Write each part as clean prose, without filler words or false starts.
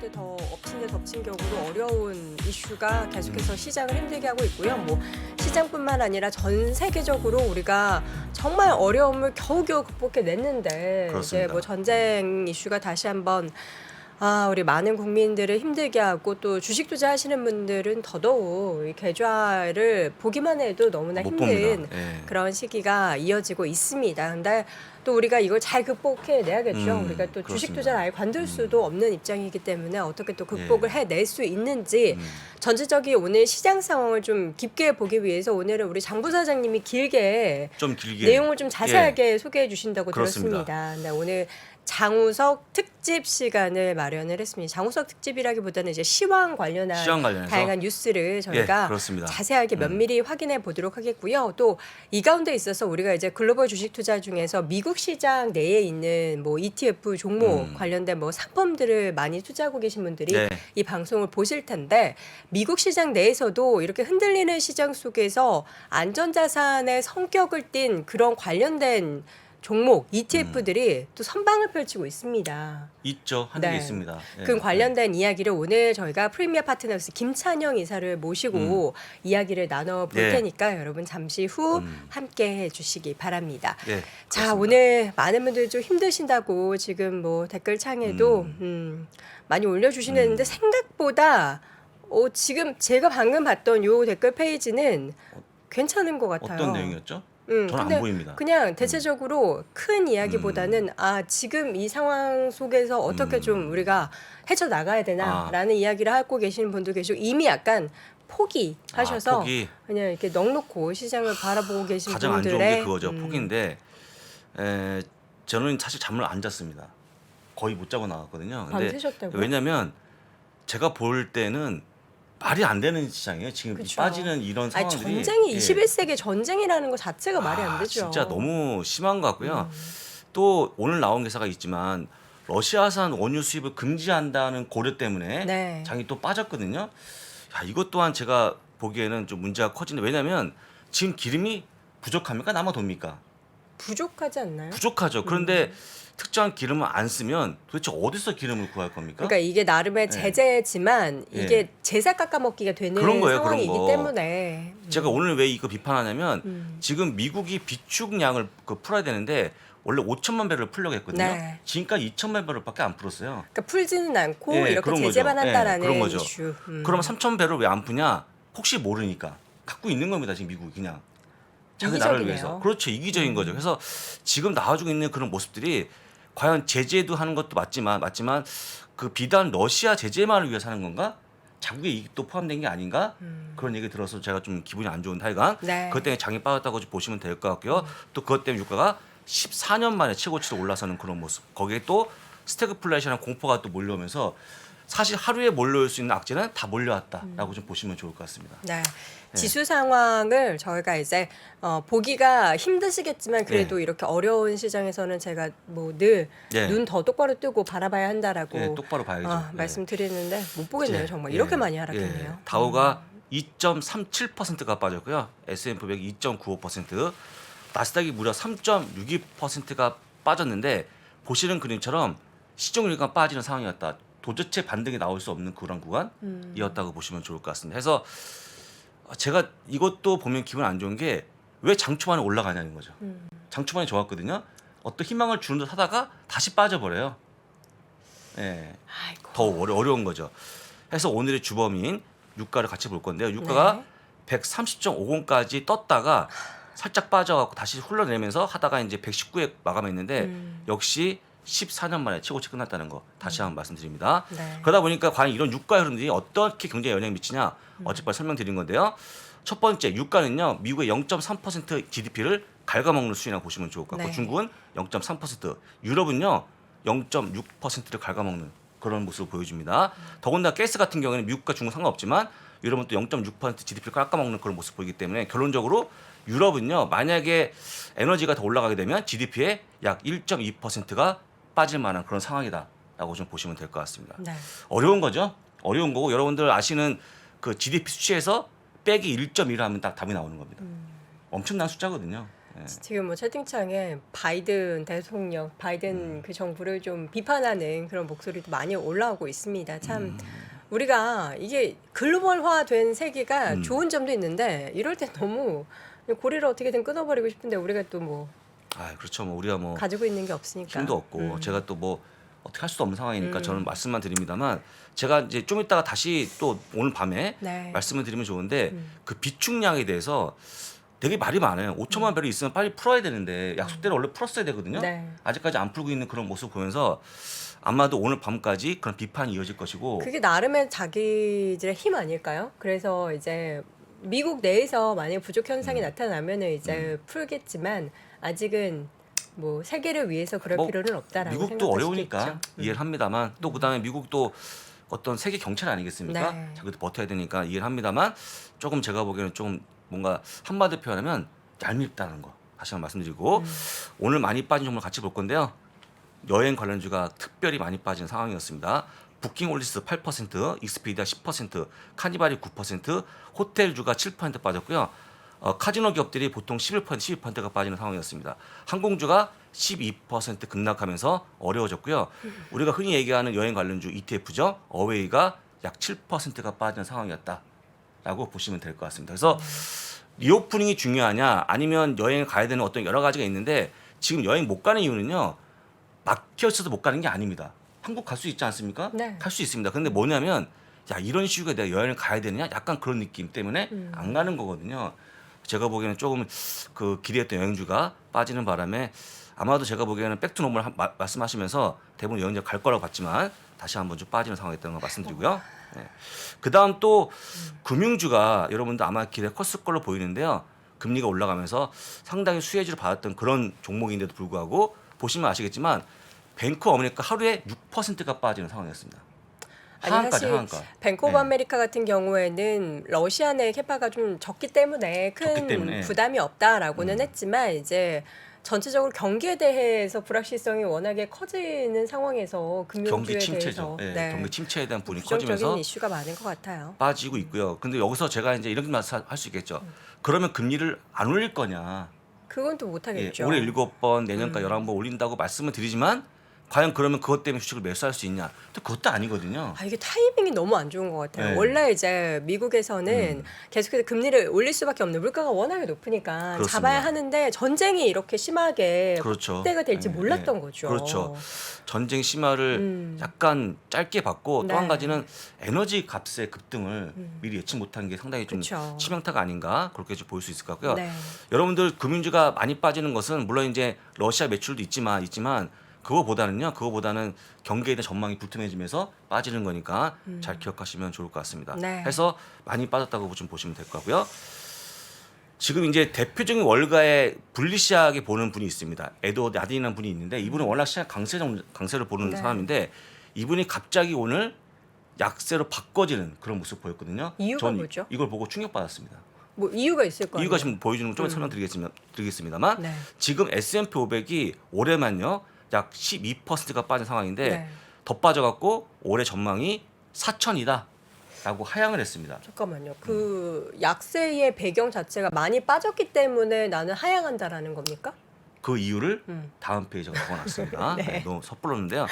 때 더 엎친 데 덮친 격으로 어려운 이슈가 계속해서 시장을 힘들게 하고 있고요. 뭐 시장뿐만 아니라 전 세계적으로 우리가 정말 어려움을 겨우겨우 극복해냈는데 그렇습니다. 이제 뭐 전쟁 이슈가 다시 한번 우리 많은 국민들을 힘들게 하고 또 주식 투자하시는 분들은 더더욱 이 계좌를 보기만 해도 너무나 못 힘든 봅니다. 예. 그런 시기가 이어지고 있습니다. 근데 또 우리가 이걸 잘 극복해내야겠죠. 우리가 또 주식 그렇습니다. 투자를 아예 관둘 수도 없는 입장이기 때문에 어떻게 또 극복을 해낼 수 있는지 전체적인 오늘 시장 상황을 좀 깊게 보기 위해서 오늘은 우리 장 부사장님이 길게 좀 길게 내용을 좀 자세하게 소개해 주신다고 그렇습니다. 들었습니다. 네, 오늘 장우석 특집 시간을 마련을 했습니다. 장우석 특집이라기보다는 이제 시황 관련한 시황 관련해서 다양한 뉴스를 저희가 그렇습니다. 자세하게 면밀히 확인해 보도록 하겠고요. 또 이 가운데 있어서 우리가 이제 글로벌 주식 투자 중에서 미국 시장 내에 있는 뭐 ETF 종목 관련된 뭐 상품들을 많이 투자하고 계신 분들이 네. 이 방송을 보실 텐데 미국 시장 내에서도 이렇게 흔들리는 시장 속에서 안전자산의 성격을 띤 그런 관련된 종목 ETF들이 또 선방을 펼치고 있습니다. 있죠. 하는 게 네. 있습니다. 예. 그 관련된 이야기를 오늘 저희가 프리미어 파트너스 김찬영 이사를 모시고 이야기를 나눠볼 네. 테니까 여러분 잠시 후 함께 해주시기 바랍니다. 예, 자, 그렇습니다. 오늘 많은 분들 좀 힘드신다고 지금 뭐 댓글창에도 많이 올려주시는데 생각보다 지금 제가 방금 봤던 요 댓글 페이지는 괜찮은 것 같아요. 어떤 내용이었죠? 저는 근데 안 보입니다. 그냥 대체적으로 큰 이야기보다는 지금 이 상황 속에서 어떻게 좀 우리가 헤쳐 나가야 되나라는 이야기를 하고 계시는 분도 계시고 이미 약간 포기하셔서 포기. 그냥 이렇게 넋놓고 시장을 바라보고 계신 가장 안 좋은 분들의 게 그거죠. 포기인데 저는 사실 잠을 안 잤습니다. 거의 못 자고 나갔거든요. 근데 밤새셨다고요? 왜냐면 제가 볼 때는 말이 안 되는 시장이에요. 지금 그쵸. 빠지는 이런 아니, 상황들이 전쟁이 21세기 전쟁이라는 것 자체가 말이 안 되죠. 진짜 너무 심한 것 같고요. 또 오늘 나온 기사가 있지만 러시아산 원유 수입을 금지한다는 고려 때문에 네. 장이 또 빠졌거든요. 야, 이것 또한 제가 보기에는 좀 문제가 커지는데 왜냐하면 지금 기름이 부족합니까? 남아돕니까? 부족하지 않나요? 부족하죠. 그런데 특정한 기름을 안 쓰면 도대체 어디서 기름을 구할 겁니까? 그러니까 이게 나름의 제재지만 이게 제사 깎아먹기가 되는 그런 거예요, 그런 상황이기 거. 때문에 제가 오늘 왜 이거 비판하냐면 지금 미국이 비축량을 풀어야 되는데 원래 5천만 배럴을 풀려고 했거든요. 네. 지금까지 2천만 배럴밖에 안 풀었어요. 그러니까 풀지는 않고 예, 이렇게 그런 제재만 거죠. 예, 한다라는 그런 거죠. 이슈. 그러면 3천 배럴 왜 안 푸냐? 혹시 모르니까 갖고 있는 겁니다. 지금 미국이 그냥 자기 나라를 이기적이네요. 위해서. 그렇죠. 이기적인 거죠. 그래서 지금 나와주고 있는 그런 모습들이 과연 제재도 하는 것도 맞지만 그 비단 러시아 제재만을 위해서 하는 건가? 자국의 이익도 포함된 게 아닌가? 그런 얘기 들어서 제가 좀 기분이 안 좋은 하여간 네. 그것 때문에 장이 빠졌다고 보시면 될 것 같고요. 또 그것 때문에 유가가 14년 만에 최고치로 올라서는 그런 모습. 거기에 또 스태그플레이션이라는 공포가 또 몰려오면서 사실 하루에 몰려올 수 있는 악재는 다 몰려왔다라고 좀 보시면 좋을 것 같습니다. 네. 지수 상황을 저희가 이제 보기가 힘드시겠지만 그래도 이렇게 어려운 시장에서는 제가 뭐 늘 눈 더 똑바로 뜨고 바라봐야 한다라고 예, 똑바로 봐야죠. 예. 말씀드리는데 못 보겠네요. 이제, 정말 예, 이렇게 많이 하락했네요. 예, 다우가 2.37%가 빠졌고요. S&P 500이 2.95%, 나스닥이 무려 3.62%가 빠졌는데 보시는 그림처럼 시종일관 빠지는 상황이었다. 도대체 반등이 나올 수 없는 그런 구간이었다고 보시면 좋을 것 같습니다. 그래서 제가 이것도 보면 기분 안 좋은 게 왜 장초반에 올라가냐는 거죠. 장초반에 좋았거든요. 어떤 희망을 주는 듯 하다가 다시 빠져버려요. 예. 아이고. 더 어려운 거죠. 그래서 오늘의 주범인 유가를 같이 볼 건데요. 유가가 130.50까지 떴다가 살짝 빠져갖고 다시 흘러내면서 하다가 이제 119에 마감했는데 역시 14년 만에 최고치 끝났다는 거 다시 한번 말씀드립니다. 네. 그러다 보니까 과연 이런 유가 흐름들이 어떻게 경제에 영향을 미치냐 어젯밤 설명드린 건데요. 첫 번째 유가는요. 미국의 0.3% GDP를 갉아먹는 수준이라고 보시면 좋을 것 같고 네. 중국은 중국은 0.3%, 유럽은요 0.6%를 갉아먹는 그런 모습을 보여줍니다. 더군다나 가스 같은 경우에는 미국과 중국 상관없지만 유럽은 또 0.6% GDP를 깎아먹는 그런 모습을 보이기 때문에 결론적으로 유럽은요 만약에 에너지가 더 올라가게 되면 GDP의 약 1.2%가 빠질 만한 그런 상황이다라고 좀 보시면 될 것 같습니다. 네. 어려운 거죠. 어려운 거고 여러분들 아시는 그 GDP 수치에서 빼기 1.1 하면 딱 답이 나오는 겁니다. 엄청난 숫자거든요. 지금 뭐 채팅창에 바이든 대통령, 바이든 그 정부를 좀 비판하는 그런 목소리도 많이 올라오고 있습니다. 참 우리가 이게 글로벌화된 세계가 좋은 점도 있는데 이럴 때 너무 고리를 어떻게든 끊어버리고 싶은데 우리가 또 뭐 그렇죠. 뭐 우리가 뭐 가지고 있는 게 없으니까. 힘도 없고 제가 또 뭐 어떻게 할 수도 없는 상황이니까 저는 말씀만 드립니다만 제가 이제 좀 이따가 다시 또 오늘 밤에 네. 말씀을 드리면 좋은데 그 비축량에 대해서 되게 말이 많아요. 5천만 배럴이 있으면 빨리 풀어야 되는데 약속대로 원래 풀었어야 되거든요. 네. 아직까지 안 풀고 있는 그런 모습 보면서 아마도 오늘 밤까지 그런 비판이 이어질 것이고 그게 나름의 자기들의 힘 아닐까요? 그래서 이제 미국 내에서 만약 부족 현상이 나타나면은 이제 풀겠지만 아직은 뭐 세계를 위해서 그럴 뭐 필요는 없다라고 미국도 생각할 어려우니까 수도 있죠. 이해를 합니다만 또 그다음에 미국도 어떤 세계 경찰 아니겠습니까? 네. 자기도 버텨야 되니까 이해를 합니다만 조금 제가 보기에는 좀 뭔가 한마디 표현하면 얄밉다는 거 다시 한번 말씀드리고 오늘 많이 빠진 종목 같이 볼 건데요. 여행 관련주가 특별히 많이 빠진 상황이었습니다. 부킹홀리스 8%, 익스피디아 10%, 카니발이 9%, 호텔주가 7% 빠졌고요. 카지노 기업들이 보통 11%, 12%가 빠지는 상황이었습니다. 항공주가 12% 급락하면서 어려워졌고요. 우리가 흔히 얘기하는 여행 관련주 ETF죠. 어웨이가 약 7%가 빠지는 상황이었다라고 보시면 될 것 같습니다. 그래서 리오프닝이 중요하냐 아니면 여행을 가야 되는 어떤 여러 가지가 있는데 지금 여행 못 가는 이유는요. 막혀 있어서 못 가는 게 아닙니다. 한국 갈 수 있지 않습니까? 네. 갈 수 있습니다. 근데 뭐냐면 야 이런 시국에 내가 여행을 가야 되느냐 약간 그런 느낌 때문에 안 가는 거거든요. 제가 보기에는 조금 그 기대했던 여행주가 빠지는 바람에 아마도 제가 보기에는 백투노멀 말씀하시면서 대부분 여행자 갈 거라고 봤지만 다시 한번 좀 빠지는 상황이었다는 걸 말씀드리고요. 네. 그다음 또 금융주가 여러분도 아마 기대 컸을 걸로 보이는데요. 금리가 올라가면서 상당히 수혜주를 받았던 그런 종목인데도 불구하고 보시면 아시겠지만 뱅크 어메리카 하루에 6%가 빠지는 상황이었습니다. 아니 하한가죠, 사실 하한가. 뱅크 오브 네. 아메리카 같은 경우에는 러시아 내 캐파가 좀 적기 때문에 큰 적기 때문에. 부담이 없다라고는 했지만 이제 전체적으로 경기에 대해서 불확실성이 워낙에 커지는 상황에서 금융주에 경기 침체죠. 대해서 네, 경기 침체에 대한 부분이 부정적인 커지면서 이슈가 많은 것 같아요. 빠지고 있고요. 근데 여기서 제가 이제 이런 말씀 할 수 있겠죠. 그러면 금리를 안 올릴 거냐? 그건 또 예, 못하겠죠. 올해 7번, 내년까지 11번 올린다고 말씀을 드리지만 과연 그러면 그것 때문에 주식을 매수할 수 있냐? 또 그것도 아니거든요. 이게 타이밍이 너무 안 좋은 것 같아요. 네. 원래 이제 미국에서는 계속해서 금리를 올릴 수밖에 없는 물가가 워낙에 높으니까 그렇습니다. 잡아야 하는데 전쟁이 이렇게 심하게 그렇죠. 확대가 될지 네, 몰랐던 네. 거죠. 그렇죠. 전쟁 심화를 약간 짧게 받고 또 한 네. 가지는 에너지 값의 급등을 미리 예측 못한 게 상당히 좀 그렇죠. 치명타가 아닌가 그렇게 좀 보일 수 있을 것 같고요. 네. 여러분들 금융주가 많이 빠지는 것은 물론 이제 러시아 매출도 있지만 그거보다는 경기에 대한 전망이 불투명해지면서 빠지는 거니까 잘 기억하시면 좋을 것 같습니다. 네. 해서 많이 빠졌다고 좀 보시면 될 것 같고요. 지금 이제 대표적인 월가에 불리시하게 보는 분이 있습니다. 에드워드 야딘이라는 분이 있는데 이분은 워낙 시장 강세를 보는 네. 사람인데 이분이 갑자기 오늘 약세로 바꿔지는 그런 모습 보였거든요. 이유가 전 뭐죠? 이걸 보고 충격받았습니다. 뭐 이유가 있을 거예요. 이유가 지금 보여주는 거 좀 설명드리겠습니다만 네. 지금 S&P 500이 올해만요 약 12%가 빠진 상황인데 네. 더 빠져갖고 올해 전망이 4천이다라고 하향을 했습니다. 잠깐만요. 그 약세의 배경 자체가 많이 빠졌기 때문에 나는 하향한다라는 겁니까? 그 이유를 음. 다음 페이지에 적어놨습니다. 네. 네, 너무 섣불렀는데요.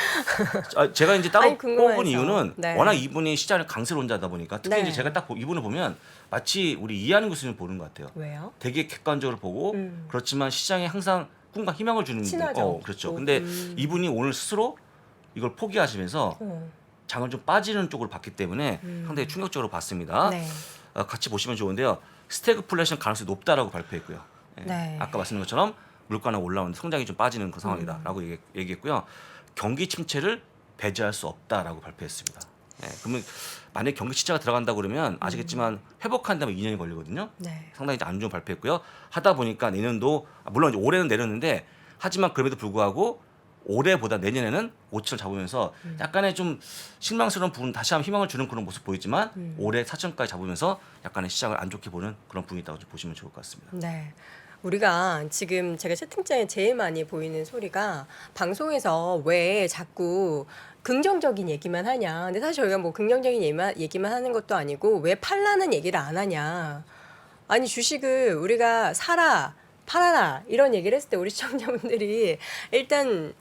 제가 이제 따로 아니, 궁금해서. 뽑은 이유는 네. 워낙 이분이 시장을 강세론자다 보니까 특히 네. 이제 제가 딱 이분을 보면 마치 우리 이하는 교수님 보는 것 같아요. 왜요? 되게 객관적으로 보고 그렇지만 시장에 항상 꿈과 희망을 주는 친하죠. 그렇죠. 또, 근데 이분이 오늘 스스로 이걸 포기하시면서 장을 좀 빠지는 쪽으로 봤기 때문에 상당히 충격적으로 봤습니다. 네. 같이 보시면 좋은데요. 스태그플레이션 가능성이 높다라고 발표했고요. 예. 네. 아까 말씀드린 것처럼 물가는 올라오는데 성장이 좀 빠지는 그 상황이다라고 얘기했고요. 경기 침체를 배제할 수 없다라고 발표했습니다. 예. 그러면 만약 경기 침체가 들어간다 그러면 아시겠지만 회복한다면 2년이 걸리거든요. 네. 상당히 안 좋은 발표했고요. 하다 보니까 내년도 물론 이제 올해는 내렸는데 하지만 그럼에도 불구하고 올해보다 내년에는 5천을 잡으면서 약간의 좀 실망스러운 부분 다시 한번 희망을 주는 그런 모습 보이지만 올해 4천까지 잡으면서 약간의 시장을 안 좋게 보는 그런 부분이 있다고 좀 보시면 좋을 것 같습니다. 네. 우리가 지금 제가 채팅창에 제일 많이 보이는 소리가 방송에서 왜 자꾸 긍정적인 얘기만 하냐. 근데 사실 저희가 뭐 긍정적인 얘기만 하는 것도 아니고 왜 팔라는 얘기를 안 하냐. 아니 주식을 우리가 사라 팔아라 이런 얘기를 했을 때 우리 시청자분들이 일단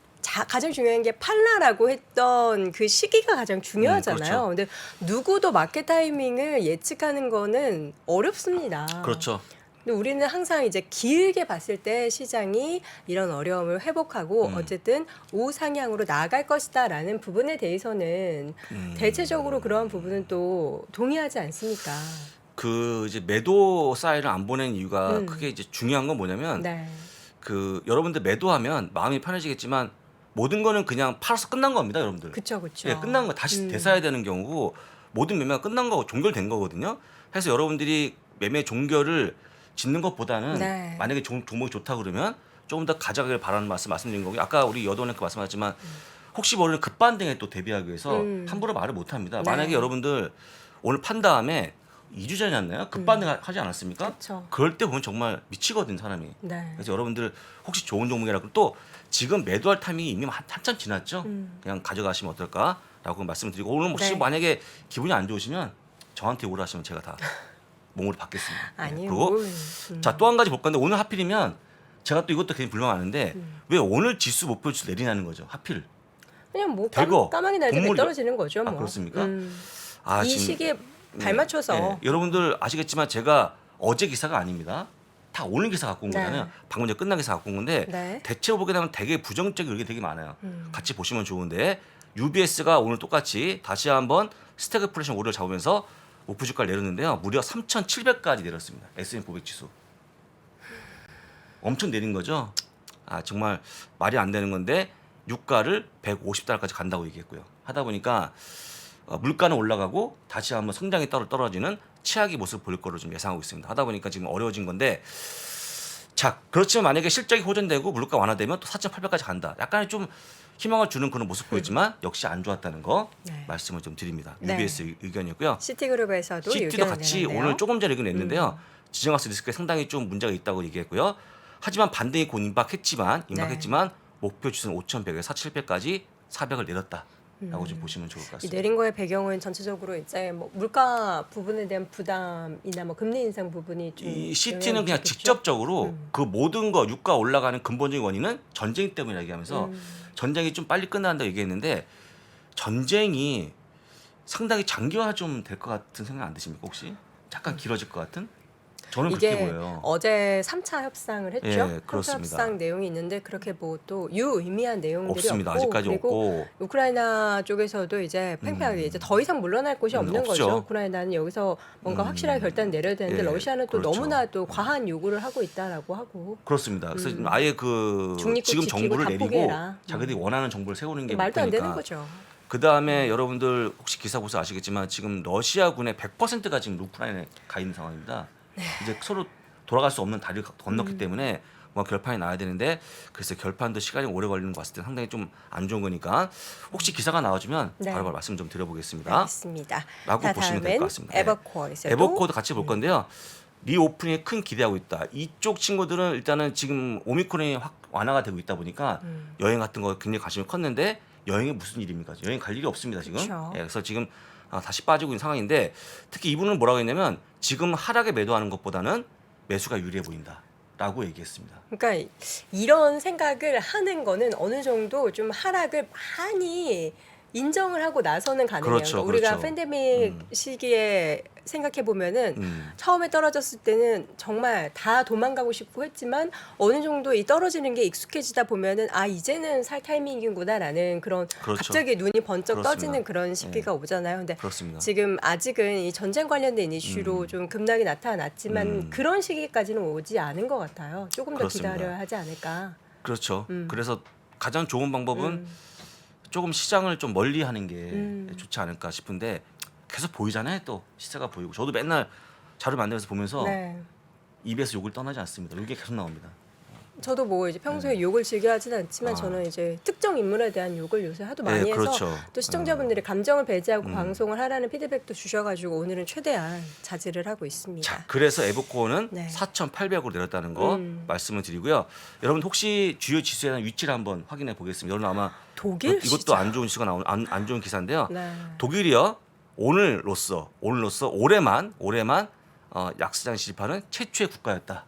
가장 중요한 게 팔라라고 했던 그 시기가 가장 중요하잖아요. 그렇죠. 근데 누구도 마켓 타이밍을 예측하는 거는 어렵습니다. 그렇죠. 근데 우리는 항상 이제 길게 봤을 때 시장이 이런 어려움을 회복하고 어쨌든 우상향으로 나아갈 것이다라는 부분에 대해서는 대체적으로 그러한 부분은 또 동의하지 않습니까? 그 이제 매도 사인을 안 보낸 이유가 크게 이제 중요한 건 뭐냐면 네. 그 여러분들 매도하면 마음이 편해지겠지만 모든 거는 그냥 팔아서 끝난 겁니다, 여러분들. 그쵸, 그쵸. 예, 끝난 거 다시 되사야 되는 경우고 모든 매매가 끝난 거고 종결된 거거든요. 그래서 여러분들이 매매 종결을 짓는 것보다는 네. 만약에 종목이 좋다 그러면 조금 더 가져가길 바라는 말씀드린 거고 아까 우리 여돈에 그 말씀하셨지만 혹시 모르는 급반등에 또 대비하기 위해서 함부로 말을 못 합니다. 네. 만약에 여러분들 오늘 판 다음에 2주 전이었나요? 급반등 하지 않았습니까? 그쵸. 그럴 때 보면 정말 미치거든 사람이. 네. 그래서 여러분들 혹시 좋은 종목이라고 또 지금 매도할 타이밍이 이미 한참 지났죠. 그냥 가져가시면 어떨까라고 말씀을 드리고 오늘 혹시 네. 만약에 기분이 안 좋으시면 저한테 오라시면 제가 다 몸으로 받겠습니다. 네. 아니요. 그리고 자 또 한 가지 볼 건데 오늘 하필이면 제가 또 이것도 괜히 불만하는데 왜 오늘 지수 목표 지수 내리냐는 거죠. 하필. 그냥 뭐 대거 까마귀 날개에 동물이- 떨어지는 거죠. 아, 뭐. 그렇습니까? 아, 이 지금- 시기에 네. 발맞춰서 네. 여러분들 아시겠지만 제가 어제 기사가 아닙니다. 다 오늘 기사 갖고 온 네. 거잖아요. 방금 전에 끝난 기사 갖고 온 건데 네. 대체로 보게 되면 되게 부정적인 의견이 되게 많아요. 같이 보시면 좋은데 UBS가 오늘 똑같이 다시 한번 스태그플레이션 오류를 잡으면서 목표 주가를 내렸는데요. 무려 3,700까지 내렸습니다. S&P 500 지수. 엄청 내린 거죠. 아 정말 말이 안 되는 건데 유가를 150달러까지 간다고 얘기했고요. 하다 보니까 물가는 올라가고 다시 한번 성장이 떨어지는 최악의 모습을 보일 거로 좀 예상하고 있습니다. 하다 보니까 지금 어려워진 건데 자 그렇지만 만약에 실적이 호전되고 물가 완화되면 또 4,800까지 간다. 약간의 좀 희망을 주는 그런 모습 보였지만 역시 안 좋았다는 거 네. 말씀을 좀 드립니다. 네. UBS 의견이었고요. 시티그룹에서도 시티도 의견을 같이 내놨네요. 오늘 조금 전에 의견 냈는데요. 지정학세 리스크에 상당히 좀 문제가 있다고 얘기했고요. 하지만 반등이 곧 임박했지만 목표 지수는 5,100에서 4,700까지 400을 내렸다라고 좀 보시면 좋을 것 이 같습니다. 내린 거의 배경은 전체적으로 이제 뭐 물가 부분에 대한 부담이나 뭐 금리 인상 부분이 좀 이 시티는 영향을 그냥 미쳤겠죠? 직접적으로 그 모든 거 유가 올라가는 근본적인 원인은 전쟁 때문에 얘기하면서 전쟁이 좀 빨리 끝난다고 얘기했는데 전쟁이 상당히 장기화 좀 될 것 같은 생각 안 드십니까 혹시? 잠깐 길어질 것 같은? 저는 그렇게 이게 보여요. 어제 3차 협상을 했죠. 예, 3차 그렇습니다. 협상 내용이 있는데 그렇게 뭐 또 유의미한 내용들이 없습니다. 없고 아직까지 그리고 없고. 우크라이나 쪽에서도 이제 팽팽하게 이제 더 이상 물러날 곳이 없는 없죠. 거죠. 우크라이나는 여기서 뭔가 확실하게 결단 내려야 되는데 예, 러시아는 또 그렇죠. 너무나 또 과한 요구를 하고 있다라고 하고 그렇습니다. 그래서 아예 그 중립국 지금 지키고 정부를 다 내리고 포기해라. 자기들이 원하는 정부를 세우는 게 말도 안 되는 목표니까. 거죠. 그 다음에 여러분들 혹시 기사 보셔서 아시겠지만 지금 러시아군의 100%가 지금 우크라이나에 가 있는 상황입니다. 네. 이제 서로 돌아갈 수 없는 다리를 건넜기 때문에 뭐 결판이 나야 되는데 그래서 결판도 시간이 오래 걸리는 거 봤을 때 상당히 좀 안 좋은 거니까 혹시 기사가 나와주면 네. 바로바로 말씀 좀 드려보겠습니다. 알겠습니다. 라고 자, 보시면 될 다음엔 것 같습니다. 네. 에버코어에서도 에버코어도 같이 볼 건데요. 리오프닝에 큰 기대하고 있다. 이쪽 친구들은 일단은 지금 오미크론이 확 완화가 되고 있다 보니까 여행 같은 거 굉장히 관심이 컸는데 여행이 무슨 일입니까? 여행 갈 일이 없습니다 지금. 그쵸. 예, 그래서 지금 다시 빠지고 있는 상황인데 특히 이분은 뭐라고 했냐면 지금 하락에 매도하는 것보다는 매수가 유리해 보인다라고 얘기했습니다. 그러니까 이런 생각을 하는 거는 어느 정도 좀 하락을 많이 인정을 하고 나서는 가능해요. 그렇죠, 그러니까 우리가 그렇죠. 팬데믹 시기에 생각해 보면은 처음에 떨어졌을 때는 정말 다 도망가고 싶고 했지만 어느 정도 이 떨어지는 게 익숙해지다 보면은 아 이제는 살 타이밍이구나라는 그런 그렇죠. 갑자기 눈이 번쩍 그렇습니다. 떠지는 그런 시기가 오잖아요. 근데 그렇습니다. 지금 아직은 이 전쟁 관련된 이슈로 좀 급락이 나타났지만 그런 시기까지는 오지 않은 것 같아요. 조금 더 그렇습니다. 기다려야 하지 않을까. 그렇죠. 그래서 가장 좋은 방법은 조금 시장을 좀 멀리 하는 게 좋지 않을까 싶은데 계속 보이잖아요. 또 시세가 보이고 저도 맨날 자료 만들면서 보면서 네. 입에서 욕을 떠나지 않습니다. 이게 계속 나옵니다. 저도 뭐 이제 평소에 욕을 즐겨 하진 않지만 아. 저는 이제 특정 인물에 대한 욕을 요새 하도 많이 네, 해서 그렇죠. 또 시청자분들이 감정을 배제하고 방송을 하라는 피드백도 주셔가지고 오늘은 최대한 자제를 하고 있습니다. 자, 그래서 에버코어는 네. 4,800으로 내렸다는 거 말씀을 드리고요. 여러분 혹시 주요 지수에 대한 위치를 한번 확인해 보겠습니다. 여러분 아마 독일 이것도 시장. 안 좋은 시가 나오는 안 좋은 기사인데요. 네. 독일이요. 오늘로써 올해만 약세장 진입하는 최초의 국가였다.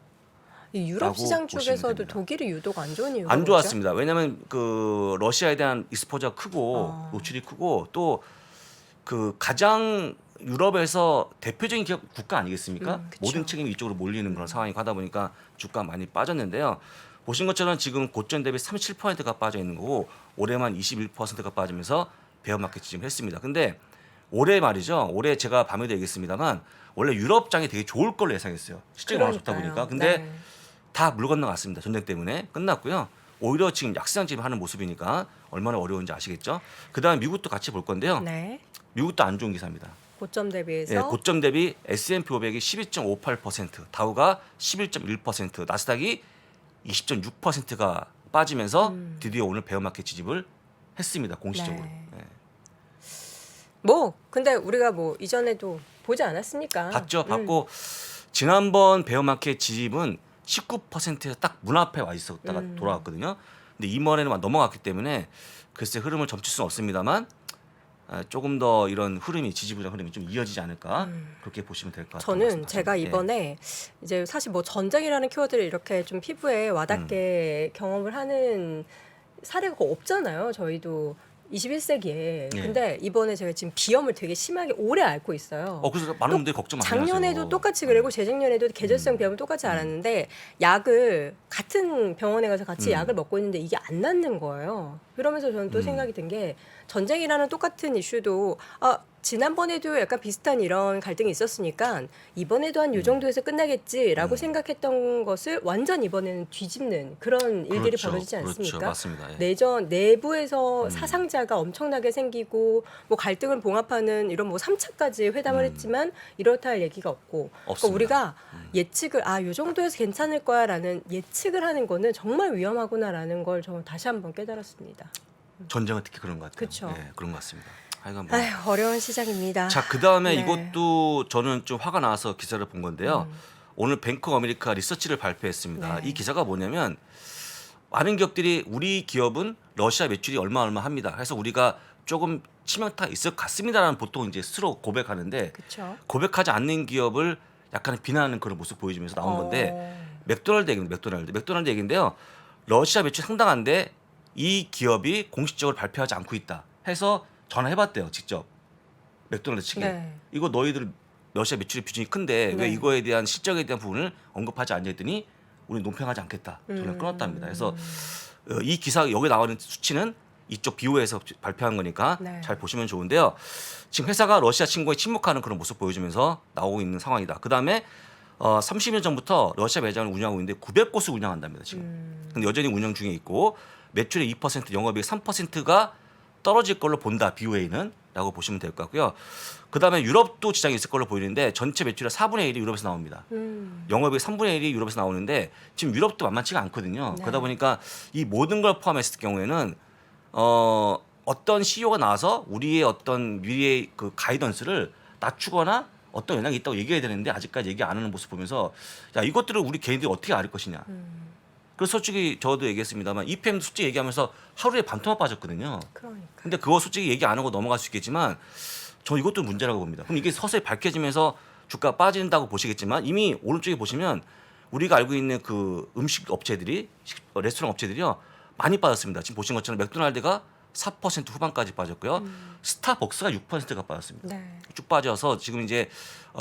이 유럽 시장 보시면 쪽에서도 됩니다. 독일이 유독 안 좋은 이유가 안 뭐죠? 좋았습니다. 왜냐하면 그 러시아에 대한 익스포저가 크고 아. 노출이 크고 또 그 가장 유럽에서 대표적인 기업 국가 아니겠습니까? 그쵸. 모든 책임이 이쪽으로 몰리는 그런 상황이 하다 보니까 주가 많이 빠졌는데요. 보신 것처럼 지금 고점 대비 37%가 빠져 있는 거고 올해만 21%가 빠지면서 베어마켓 지금 했습니다. 근데 올해 말이죠. 올해 제가 밤에도 얘기했습니다만 원래 유럽장이 되게 좋을 걸로 예상했어요. 실적이 너무 좋다 그러니까요. 보니까. 근데 네. 다 물 건너갔습니다. 전쟁 때문에 끝났고요. 오히려 지금 약세장 지금 하는 모습이니까 얼마나 어려운지 아시겠죠? 그다음 미국도 같이 볼 건데요. 네. 미국도 안 좋은 기사입니다. 고점 대비해서 예, 고점 대비 S&P 500이 12.58%, 다우가 11.1%, 나스닥이 20.6%가 빠지면서 드디어 오늘 베어마켓 지집을 했습니다. 공식적으로. 네. 예. 뭐 근데 우리가 뭐 이전에도 보지 않았습니까? 봤죠? 봤고 지난번 베어마켓 지집은 19%에서 딱 문 앞에 와 있었다가 돌아왔거든요. 근데 이번에는 넘어갔기 때문에 글쎄 흐름을 점칠 수는 없습니다만 조금 더 이런 흐름이 지지부정 흐름이 좀 이어지지 않을까 그렇게 보시면 될 것 같아요. 저는 제가 이번에 이제 사실 뭐 전쟁이라는 키워드를 이렇게 좀 피부에 와닿게 경험을 하는 사례가 없잖아요. 저희도 21세기에. 근데 이번에 제가 지금 비염을 되게 심하게 오래 앓고 있어요. 그래서 많은 분들이 걱정 많이 하세요. 작년에도 똑같이 그리고 재작년에도 계절성 비염을 똑같이 앓았는데 약을 같은 병원에 가서 같이 약을 먹고 있는데 이게 안 낫는 거예요. 그러면서 저는 또 생각이 든 게 전쟁이라는 똑같은 이슈도 지난번에도 약간 비슷한 이런 갈등이 있었으니까 이번에도 한 요 정도에서 끝나겠지라고 생각했던 것을 완전 이번에는 뒤집는 그런 일들이 그렇죠. 벌어지지 않습니까? 그렇죠. 맞습니다. 예. 내전 내부에서 사상자가 엄청나게 생기고 뭐 갈등을 봉합하는 이런 뭐 3차까지 회담을 했지만 이렇다 할 얘기가 없고 그러니까 없습니다. 우리가 예측을 요 정도에서 괜찮을 거야라는 예측을 하는 거는 정말 위험하구나라는 걸 저 다시 한번 깨달았습니다. 전쟁은 특히 그런 것 같아요. 그쵸. 예, 그런 것 같습니다. 하여간 뭐. 아휴, 어려운 시장입니다. 자, 그다음에 네. 이것도 저는 좀 화가 나서 기사를 본 건데요. 오늘 뱅크 오브 아메리카 리서치를 발표했습니다. 네. 이 기사가 뭐냐면 많은 기업들이 우리 기업은 러시아 매출이 얼마 합니다. 그래서 우리가 조금 치명타 있을 것 같습니다라는 보통 이제 스스로 고백하는데 그렇죠. 고백하지 않는 기업을 약간 비난하는 그런 모습 보여주면서 나온 건데 맥도날드 얘기입니다. 맥도날드 얘기인데요. 러시아 매출 상당한데 이 기업이 공식적으로 발표하지 않고 있다 해서 전화해봤대요. 직접 맥도날드 측에. 네. 이거 너희들 러시아 매출이 비중이 큰데 네. 왜 이거에 대한 실적에 대한 부분을 언급하지 않냐 했더니 우리 논평하지 않겠다. 전화를 끊었답니다. 그래서 이 기사 여기 나오는 수치는 이쪽 비오에서 발표한 거니까 네. 잘 보시면 좋은데요. 지금 회사가 러시아 침공에 침묵하는 그런 모습 보여주면서 나오고 있는 상황이다. 그다음에 30년 전부터 러시아 매장을 운영하고 있는데 900곳을 운영한답니다. 지금. 근데 여전히 운영 중에 있고 매출의 2%, 영업이익 3%가 떨어질 걸로 본다. BOA는 라고 보시면 될 것 같고요. 그다음에 유럽도 지장이 있을 걸로 보이는데 전체 매출의 4분의 1이 유럽에서 나옵니다. 영업이익 3분의 1이 유럽에서 나오는데 지금 유럽도 만만치가 않거든요. 네. 그러다 보니까 이 모든 걸 포함했을 경우에는 어떤 CEO가 나와서 우리의 어떤 미래의 그 가이던스를 낮추거나 어떤 영향이 있다고 얘기해야 되는데 아직까지 얘기 안 하는 모습 보면서 야 이것들을 우리 개인들이 어떻게 알 것이냐. 그래서 솔직히 저도 얘기했습니다만 EPM 수치 얘기하면서 하루에 반토막 빠졌거든요. 그러니까. 근데 그거 솔직히 얘기 안 하고 넘어갈 수 있겠지만 저 이것도 문제라고 봅니다. 그럼 이게 서서히 밝혀지면서 주가 빠진다고 보시겠지만 이미 오른쪽에 보시면 우리가 알고 있는 그 음식 업체들이 레스토랑 업체들이요 많이 빠졌습니다. 지금 보신 것처럼 맥도날드가 4% 후반까지 빠졌고요. 스타벅스가 6%가 빠졌습니다. 네. 쭉 빠져서 지금 이제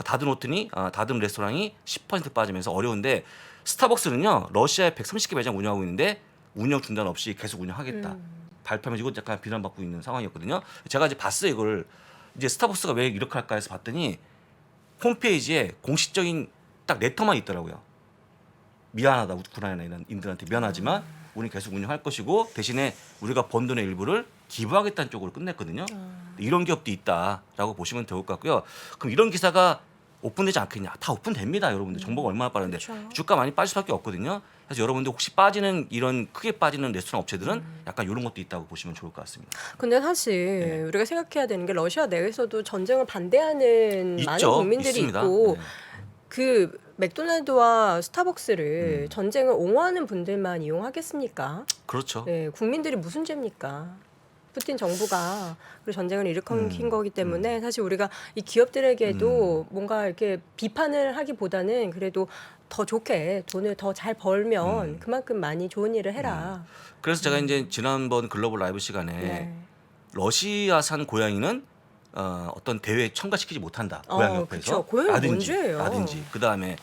다든 레스토랑이 10% 빠지면서 어려운데 스타벅스는요 러시아에 130개 매장 운영하고 있는데 운영 중단 없이 계속 운영하겠다. 발표하면서 이것 약간 비난받고 있는 상황이었거든요. 제가 이제 봤어요 이걸 이제 스타벅스가 왜 이렇게 할까 해서 봤더니 홈페이지에 공식적인 딱 레터만 있더라고요. 미안하다 우크라이나인들한테 미안하지만 우리는 계속 운영할 것이고 대신에 우리가 번 돈의 일부를 기부하겠다는 쪽으로 끝냈거든요. 이런 기업도 있다라고 보시면 좋을 것 같고요. 그럼 이런 기사가 오픈되지 않겠냐? 다 오픈됩니다, 여러분들. 정보가 얼마나 빠른데 그렇죠. 주가 많이 빠질 수밖에 없거든요. 그래서 여러분들 혹시 빠지는 이런 크게 빠지는 레스토랑 업체들은 약간 이런 것도 있다고 보시면 좋을 것 같습니다. 근데 사실 우리가 생각해야 되는 게 러시아 내에서도 전쟁을 반대하는 많은 있죠, 국민들이 있습니다. 있고 네. 그 맥도날드와 스타벅스를 전쟁을 옹호하는 분들만 이용하겠습니까? 그렇죠. 네, 국민들이 무슨 죄입니까? 푸틴 정부가 그리고 전쟁을 일으킨 거기 때문에 사실 우리가 이 기업들에게도 뭔가 이렇게 비판을 하기보다는 그래도 더 좋게 돈을 더 잘 벌면 그만큼 많이 좋은 일을 해라. 그래서 제가 이제 지난번 글로벌 라이브 시간에 네. 러시아산 고양이는 어떤 대회에 첨가시키지 못한다. 고양이 협회에서 그쵸. 고양이 문제예요. 라든지 그다음에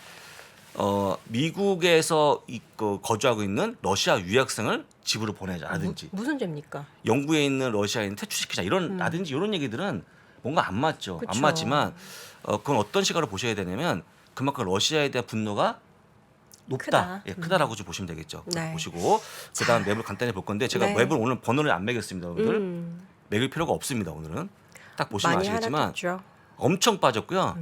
미국에서 거주하고 있는 러시아 유학생을 집으로 보내자라든지 무슨 죄입니까? 영국에 있는 러시아인 퇴출시키자 이런 라든지 이런 얘기들은 뭔가 안 맞죠. 그쵸. 안 맞지만 그건 어떤 시각으로 보셔야 되냐면 그만큼 러시아에 대한 분노가 높다, 크다. 예, 크다라고 좀 보시면 되겠죠. 네. 보시고 그다음 맵을 간단히 볼 건데 제가 네. 맵을 오늘 번호를 안 매겼습니다. 오늘 매길 필요가 없습니다. 오늘은 딱 보시면 많이 아시겠지만 하락했죠. 엄청 빠졌고요.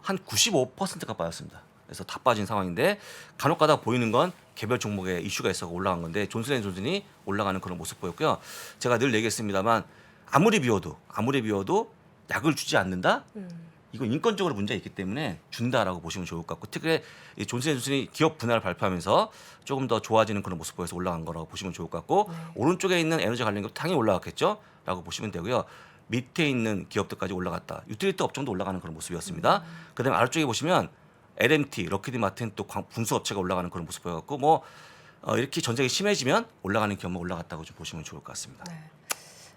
한 95%가 빠졌습니다. 그래서 다 빠진 상황인데 간혹가다 보이는 건 개별 종목에 이슈가 있어서 올라간 건데 존슨앤존슨이 올라가는 그런 모습 보였고요. 제가 늘 얘기했습니다만 아무리 비워도 약을 주지 않는다. 이건 인권적으로 문제가 있기 때문에 준다라고 보시면 좋을 것 같고 특히 이 존슨앤존슨이 기업 분할을 발표하면서 조금 더 좋아지는 그런 모습 보여서 올라간 거라고 보시면 좋을 것 같고 오른쪽에 있는 에너지 관련 기업 당연히 올라갔겠죠.라고 보시면 되고요. 밑에 있는 기업들까지 올라갔다. 유틸리티 업종도 올라가는 그런 모습이었습니다. 그다음에 아래쪽에 보시면 LMT, 럭키드 마틴 또 분수업체가 올라가는 그런 모습 보여갖고 뭐 이렇게 전쟁이 심해지면 올라가는 기업만 올라갔다고 좀 보시면 좋을 것 같습니다. 네.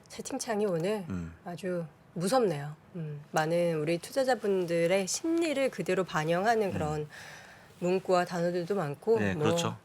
채팅창이 오늘 아주 무섭네요. 많은 우리 투자자분들의 심리를 그대로 반영하는 그런 문구와 단어들도 많고 네, 그렇죠.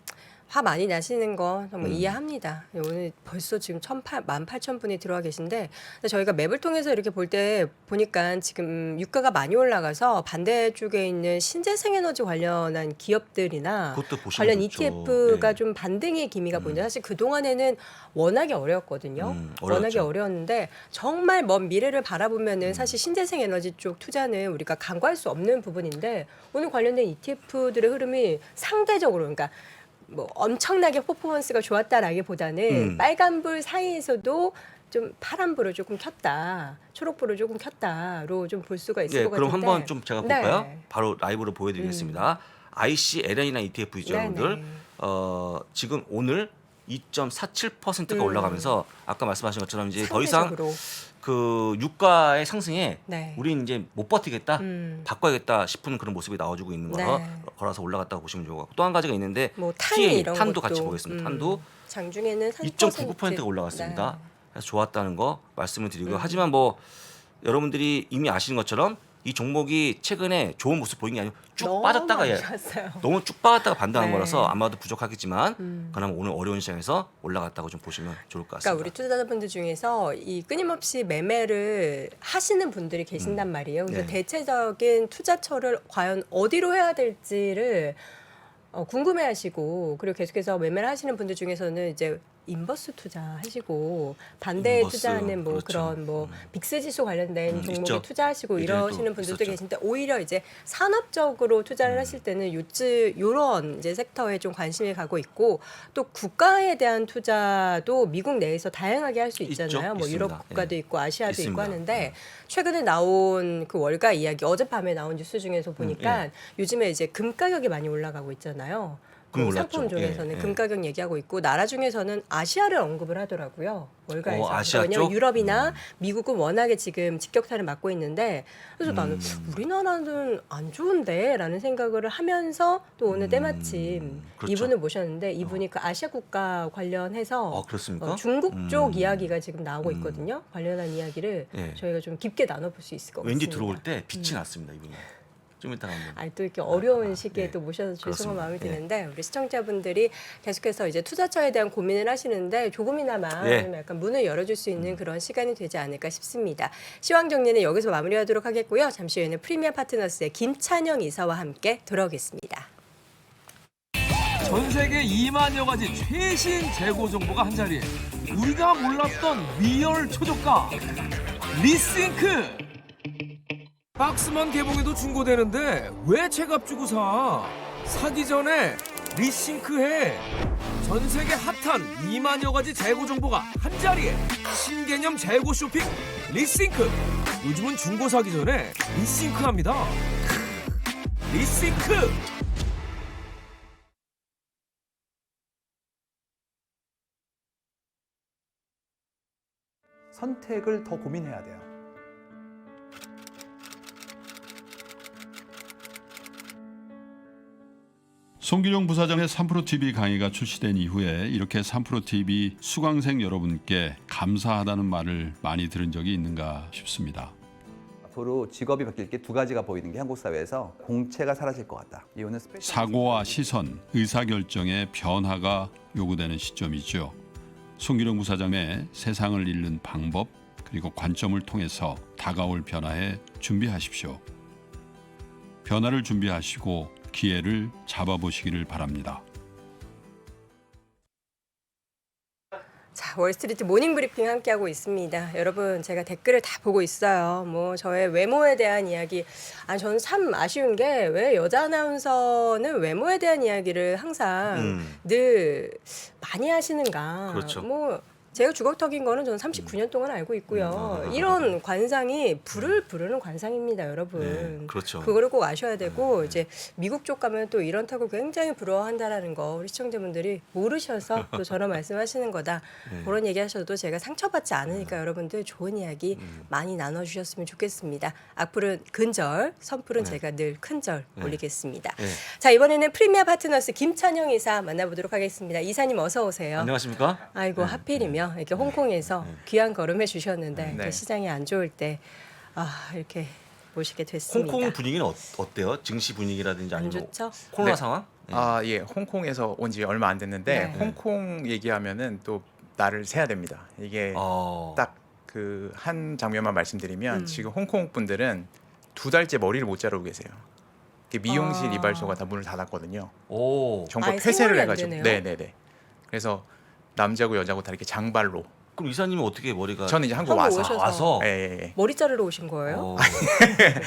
화 많이 나시는 거 정말 이해합니다. 오늘 벌써 지금 18,000분이 들어와 계신데 저희가 맵을 통해서 이렇게 볼 때 보니까 지금 유가가 많이 올라가서 반대쪽에 있는 신재생 에너지 관련한 기업들이나 그것도 보시면 관련 좋죠. ETF가 네. 좀 반등의 기미가 보이는데 사실 그동안에는 워낙에 어려웠거든요. 워낙에 어려웠죠. 어려웠는데 정말 먼 미래를 바라보면은 사실 신재생 에너지 쪽 투자는 우리가 간과할 수 없는 부분인데 오늘 관련된 ETF들의 흐름이 상대적으로 그러니까 뭐 엄청나게 퍼포먼스가 좋았다라기보다는 빨간불 사이에서도 좀 파란불을 조금 켰다, 초록불을 조금 켰다로 좀 볼 수가 있을 예, 것 같은데. 그럼 한번 좀 제가 볼까요? 네. 바로 라이브로 보여드리겠습니다. ICLN이나 ETF죠, 네네. 여러분들. 지금 오늘 2.47%가 올라가면서 아까 말씀하신 것처럼 이제 더 이상 상대적으로. 그 유가의 상승에 네. 우린 이제 못 버티겠다, 바꿔야겠다 싶은 그런 모습이 나와주고 있는 네. 거라서 올라갔다고 보시면 좋을 것 같고 또 한 가지가 있는데 뭐 탄 TA, 이런 탄도 것도 같이 보겠습니다. 탄도 장중에는 2.99%가 올라갔습니다. 네. 그래서 좋았다는 거 말씀을 드리고 하지만 뭐 여러분들이 이미 아시는 것처럼 이 종목이 최근에 좋은 모습 보이는 게 아니고 쭉 너무 빠졌다가 많이 예, 갔어요. 너무 쭉 빠졌다가 반등한 네. 거라서 아마도 부족하겠지만 그나마 오늘 어려운 시장에서 올라갔다고 좀 보시면 좋을 것 같습니다. 그러니까 우리 투자자분들 중에서 이 끊임없이 매매를 하시는 분들이 계신단 말이에요. 그래서 네. 대체적인 투자처를 과연 어디로 해야 될지를 궁금해하시고 그리고 계속해서 매매를 하시는 분들 중에서는 이제 인버스 투자하시고 반대에 인버스, 투자하는 뭐 그렇죠. 그런 뭐 빅스 지수 관련된 종목에 있죠. 투자하시고 예전에도 이러시는 분들도 있었죠. 계신데 오히려 이제 산업적으로 투자를 하실 때는 요런 이제 섹터에 좀 관심이 가고 있고 또 국가에 대한 투자도 미국 내에서 다양하게 할 수 있잖아요. 있죠. 뭐 있습니다. 유럽 국가도 예. 있고 아시아도 있고 있습니다. 하는데 최근에 나온 그 월가 이야기 어젯밤에 나온 뉴스 중에서 보니까 요즘에 이제 금 가격이 많이 올라가고 있잖아요. 금이 그 상품 올랐죠. 중에서는 예, 금 가격 얘기하고 있고 나라 중에서는 아시아를 언급을 하더라고요. 월가에서. 아시아 왜냐면 쪽? 유럽이나 미국은 워낙에 지금 직격탄을 맞고 있는데 그래서 나는 우리나라는 안 좋은데라는 생각을 하면서 또 오늘 때마침 그렇죠. 이분을 모셨는데 이분이 그 아시아 국가 관련해서 그렇습니까? 중국 쪽 이야기가 지금 나오고 있거든요. 관련한 이야기를 예. 저희가 좀 깊게 나눠볼 수 있을 것 왠지 같습니다. 들어올 때 빛이 났습니다 이분이. 좀 이따 한번. 아니 또 이렇게 어려운 시기에 네. 또 모셔서 죄송한 그렇습니다. 마음이 네. 드는데 우리 시청자분들이 계속해서 이제 투자처에 대한 고민을 하시는데 조금이나마 네. 좀 약간 문을 열어줄 수 있는 그런 시간이 되지 않을까 싶습니다. 시황 정리는 여기서 마무리하도록 하겠고요. 잠시 후에는 프리미어 파트너스의 김찬영 이사와 함께 돌아오겠습니다. 전 세계 2만여 가지 최신 재고 정보가 한자리에 우리가 몰랐던 리얼 최저가 리싱크 박스만 개봉해도 중고되는데 왜 체값 주고 사? 사기 전에 리싱크해. 전 세계 핫한 2만여 가지 재고 정보가 한자리에 신개념 재고 쇼핑 리싱크. 요즘은 중고 사기 전에 리싱크합니다. 리싱크. 선택을 더 고민해야 돼요. 송기룡 부사장의 3프로TV 강의가 출시된 이후에 이렇게 3프로TV 수강생 여러분께 감사하다는 말을 많이 들은 적이 있는가 싶습니다. 앞으로 직업이 바뀔 게 두 가지가 보이는 게 한국 사회에서 공채가 사라질 것 같다. 이거는 사고와 시선, 의사결정의 변화가 요구되는 시점이죠. 송기룡 부사장의 세상을 읽는 방법 그리고 관점을 통해서 다가올 변화에 준비하십시오. 변화를 준비하시고 기회를 잡아보시기를 바랍니다. 자, 월스트리트 모닝 브리핑 함께하고 있습니다. 여러분, 제가 댓글을 다 보고 있어요. 뭐 저의 외모에 대한 이야기. 저는 참 아쉬운 게 왜 여자 아나운서는 외모에 대한 이야기를 항상 늘 많이 하시는가. 그렇죠. 뭐 제가 주걱턱인 거는 저는 39년 동안 알고 있고요. 이런 관상이 불을 부르는 관상입니다, 여러분. 네, 그렇죠. 그거를 꼭 아셔야 되고 이제 미국 쪽 가면 또 이런 타고 굉장히 부러워한다라는 거 우리 시청자분들이 모르셔서 또 저런 말씀하시는 거다. 네. 그런 얘기하셔도 제가 상처받지 않으니까 여러분들 좋은 이야기 많이 나눠주셨으면 좋겠습니다. 악플은 근절, 선플은 네. 제가 늘 큰절 네. 올리겠습니다. 네. 자, 이번에는 프리미어 파트너스 김찬영 이사 만나보도록 하겠습니다. 이사님 어서 오세요. 안녕하십니까? 아이고 하필이면 이렇게 홍콩에서 귀한 걸음해 주셨는데 네. 이렇게 시장이 안 좋을 때 이렇게 모시게 됐습니다. 홍콩 분위기는 어때요? 증시 분위기라든지 안 아니면 좋죠? 코로나 네. 상황? 네. 예, 홍콩에서 온 지 얼마 안 됐는데 네. 홍콩 얘기하면은 또 나를 세야 됩니다. 이게 딱 그 한 장면만 말씀드리면 지금 홍콩 분들은 2달째 머리를 못 자르고 계세요. 미용실 이발소가 다 문을 닫았거든요. 오. 정부 아예 폐쇄를 생활이 안 해가지고. 되네요. 네네네. 그래서 남자고 여자고 다 이렇게 장발로. 그럼 이사님은 어떻게 머리가? 저는 이제 한국 한국 와서. 오셔서. 와서. 예. 머리 자르러 오신 거예요? 어.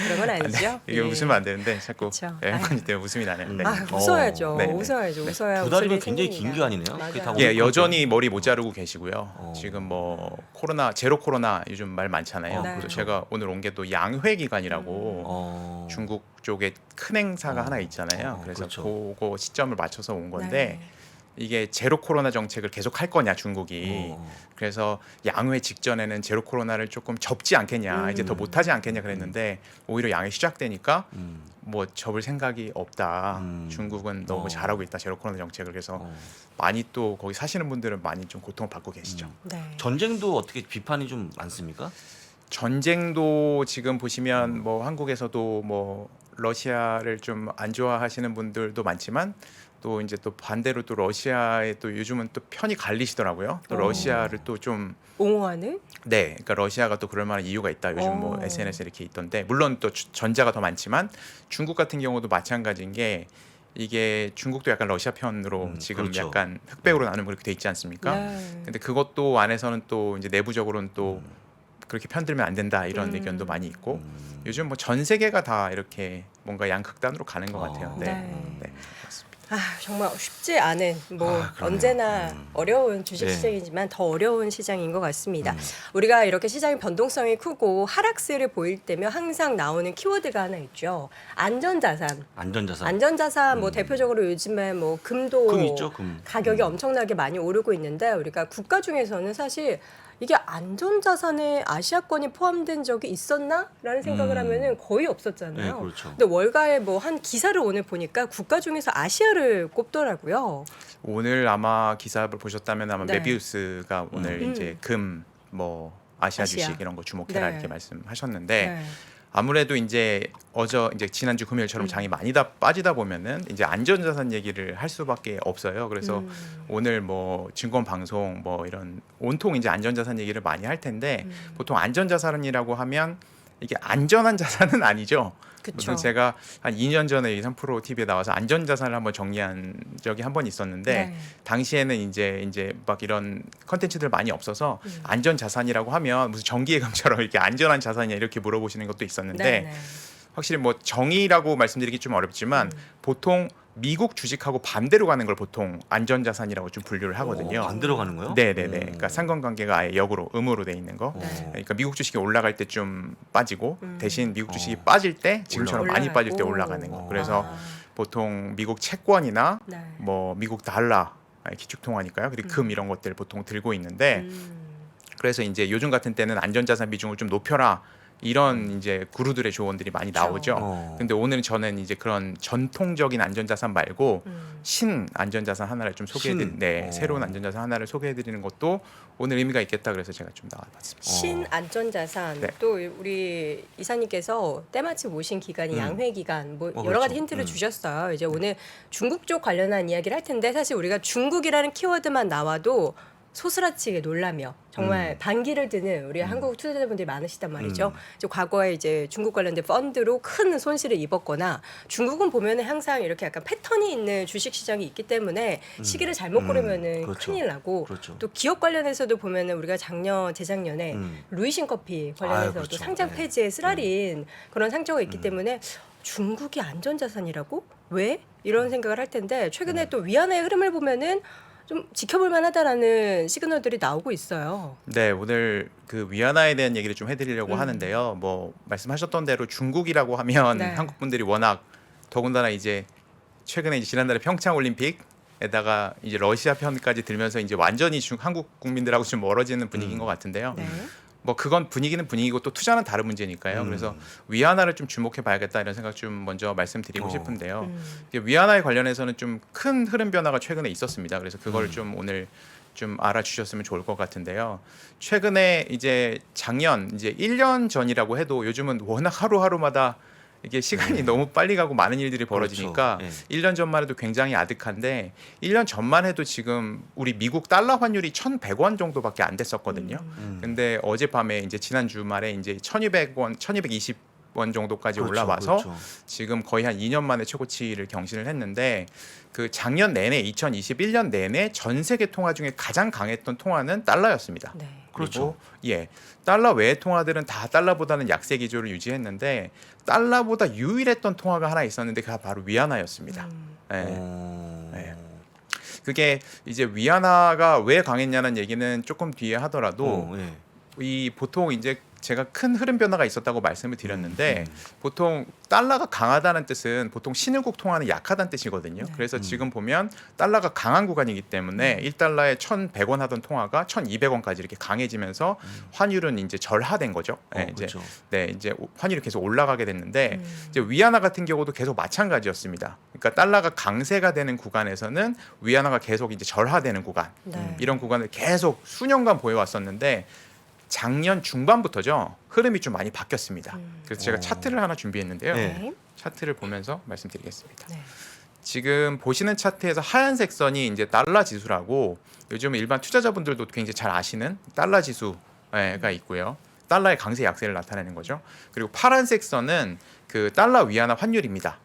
그런 건 아니죠? 이게 웃으면 안 되는데 자꾸 그쵸. 에어컨이 때문에 웃음이 나네요. 네. 웃어야죠. 네, 네. 웃어야죠. 네. 웃어야 2달이면 웃음이 굉장히 긴 생깁니다. 기간이네요. 맞아요. 그게 다 예, 오늘 여전히 머리 못 자르고 계시고요. 지금 뭐 코로나 제로 코로나 요즘 말 많잖아요. 네. 그래서 제가 오늘 온 게 또 양회 기간이라고 중국 쪽에 큰 행사가 하나 있잖아요. 그래서 그렇죠. 그거 시점을 맞춰서 온 건데 네. 이게 제로 코로나 정책을 계속 할 거냐 중국이. 그래서 양회 직전에는 제로 코로나를 조금 접지 않겠냐, 이제 더 못하지 않겠냐 그랬는데 오히려 양회 시작되니까 뭐 접을 생각이 없다. 중국은 너무 잘하고 있다 제로 코로나 정책을. 그래서 많이 또 거기 사시는 분들은 많이 좀 고통을 받고 계시죠. 네. 전쟁도 어떻게 비판이 좀 많습니까? 전쟁도 지금 보시면 뭐 한국에서도 뭐 러시아를 좀 안 좋아하시는 분들도 많지만 또 이제 또 반대로 또 러시아에 또 요즘은 또 편이 갈리시더라고요. 또 러시아를 또 좀 옹호하는? 네, 그러니까 러시아가 또 그럴 만한 이유가 있다. 요즘 뭐 SNS에 이렇게 있던데 물론 또 전자가 더 많지만 중국 같은 경우도 마찬가지인 게 이게 중국도 약간 러시아 편으로 지금 그렇죠. 약간 흑백으로 나누면 그렇게 돼 있지 않습니까? 네. 근데 그것도 안에서는 또 이제 내부적으로는 또 그렇게 편들면 안 된다 이런 의견도 많이 있고 요즘 뭐 전 세계가 다 이렇게 뭔가 양극단으로 가는 것 같아요. 네, 네. 네, 그렇습니다. 정말 쉽지 않은 뭐 그러네요. 언제나 어려운 주식 네. 시장이지만 더 어려운 시장인 것 같습니다. 우리가 이렇게 시장의 변동성이 크고 하락세를 보일 때면 항상 나오는 키워드가 하나 있죠. 안전자산. 안전자산. 안전자산 뭐 대표적으로 요즘에 뭐 금도 금 있죠, 금. 가격이 엄청나게 많이 오르고 있는데 우리가 국가 중에서는 사실 이게 안전자산에 아시아권이 포함된 적이 있었나라는 생각을 하면은 거의 없었잖아요. 네, 그렇죠. 근데 월가에 뭐 한 기사를 오늘 보니까 국가 중에서 아시아를 꼽더라고요. 오늘 아마 기사를 보셨다면 아마 네. 메비우스가 오늘 이제 금 뭐 아시아 아시아. 주식 이런 거 주목해라 네. 이렇게 말씀하셨는데 네. 아무래도 이제 이제 지난주 금요일처럼 장이 많이 다 빠지다 보면은 이제 안전자산 얘기를 할 수밖에 없어요. 그래서 오늘 뭐 증권 방송 뭐 이런 온통 이제 안전자산 얘기를 많이 할 텐데 보통 안전자산이라고 하면 이게 안전한 자산은 아니죠. 그쵸. 무슨 제가 한 2년 전에 이 3프로 TV에 나와서 안전자산을 한번 정리한 적이 한 번 있었는데 네. 당시에는 이제 막 이런 컨텐츠들 많이 없어서 안전자산이라고 하면 무슨 정기예금처럼 이렇게 안전한 자산이냐 이렇게 물어보시는 것도 있었는데 네, 네. 확실히 뭐 정의라고 말씀드리기 좀 어렵지만 보통 미국 주식하고 반대로 가는 걸 보통 안전자산이라고 좀 분류를 하거든요. 반대로 가는 거요? 네네네. 그러니까 상관관계가 아예 역으로 음으로 돼 있는 거. 네. 그러니까 미국 주식이 올라갈 때 좀 빠지고 대신 미국 주식이 빠질 때 지금처럼 많이 빠질 때 올라가는 거. 그래서 보통 미국 채권이나 네. 뭐 미국 달러 기축통화니까요. 그리고 금 이런 것들 보통 들고 있는데 그래서 이제 요즘 같은 때는 안전자산 비중을 좀 높여라 이런 이제 구루들의 조언들이 많이 나오죠. 근데 오늘은 저는 이제 그런 전통적인 안전자산 말고 신 안전자산 하나를 좀 소개해드린, 네, 새로운 안전자산 하나를 소개해드리는 것도 오늘 의미가 있겠다 그래서 제가 좀 나와봤습니다. 신 안전자산 네. 또 우리 이사님께서 때마침 모신 기간이 양회 기간 뭐 여러 가지 그렇죠. 힌트를 주셨어요. 이제 오늘 중국 쪽 관련한 이야기를 할 텐데 사실 우리가 중국이라는 키워드만 나와도 소스라치게 놀라며 정말 반기를 드는 우리 한국 투자자분들이 많으시단 말이죠. 이제 과거에 이제 중국 관련된 펀드로 큰 손실을 입었거나 중국은 보면은 항상 이렇게 약간 패턴이 있는 주식 시장이 있기 때문에 시기를 잘못 고르면은 그렇죠. 큰일 나고 그렇죠. 또 기업 관련해서도 보면은 우리가 재작년에 루이신 커피 관련해서도 그렇죠. 상장 네. 폐지에 쓰라린 그런 상처가 있기 때문에 중국이 안전자산이라고? 왜? 이런 생각을 할 텐데 최근에 또 위안화의 흐름을 보면은 좀 지켜볼 만하다라는 시그널들이 나오고 있어요. 네, 오늘 그 위안화에 대한 얘기를 좀 해드리려고 하는데요. 뭐 말씀하셨던 대로 중국이라고 하면 네. 한국 분들이 워낙 더군다나 이제 최근에 이제 지난달에 평창 올림픽에다가 이제 러시아 편까지 들면서 이제 완전히 한국 국민들하고 좀 멀어지는 분위기인 것 같은데요. 네. 뭐 그건 분위기는 분위기고 또 투자는 다른 문제니까요. 그래서 위안화를 좀 주목해봐야겠다 이런 생각 좀 먼저 말씀드리고 싶은데요. 이게 위안화에 관련해서는 좀 큰 흐름 변화가 최근에 있었습니다. 그래서 그걸 좀 오늘 좀 알아주셨으면 좋을 것 같은데요. 최근에 이제 작년 이제 1년 전이라고 해도 요즘은 워낙 하루하루마다 이게 시간이 너무 빨리 가고 많은 일들이 벌어지니까 그렇죠. 1년 전만 해도 굉장히 아득한데 1년 전만 해도 지금 우리 미국 달러 환율이 1,100원 정도밖에 안 됐었거든요. 근데 어젯밤에 이제 지난 주말에 이제 1,200원, 1,220원 정도까지 그렇죠, 올라와서 그렇죠. 지금 거의 한 2년 만에 최고치를 경신을 했는데 그 작년 내내 2021년 내내 전 세계 통화 중에 가장 강했던 통화는 달러였습니다. 네. 그렇죠. 그리고 예, 달러 외의 통화들은 다 달러보다는 약세 기조를 유지했는데 달러보다 유일했던 통화가 하나 있었는데 그게 바로 위안화였습니다. 예. 네. 그게 이제 위안화가 왜 강했냐는 얘기는 조금 뒤에 하더라도 예. 이 보통 이제 제가 큰 흐름 변화가 있었다고 말씀을 드렸는데 보통 달러가 강하다는 뜻은 보통 신흥국 통화는 약하다는 뜻이거든요. 그래서 지금 보면 달러가 강한 구간이기 때문에 1달러에 1,100원 하던 통화가 1,200원까지 이렇게 강해지면서 환율은 이제 절하된 거죠. 네, 그렇죠. 이제 환율이 계속 올라가게 됐는데 이제 위안화 같은 경우도 계속 마찬가지였습니다. 그러니까 달러가 강세가 되는 구간에서는 위안화가 계속 이제 절하되는 구간 네. 이런 구간을 계속 수년간 보여왔었는데 작년 중반부터죠 흐름이 좀 많이 바뀌었습니다. 그래서 제가 차트를 하나 준비했는데요. 네. 차트를 보면서 말씀드리겠습니다. 네. 지금 보시는 차트에서 하얀색 선이 이제 달러 지수라고 요즘 일반 투자자분들도 굉장히 잘 아시는 달러 지수가 있고요. 달러의 강세 약세를 나타내는 거죠. 그리고 파란색 선은 그 달러 위안화 환율입니다.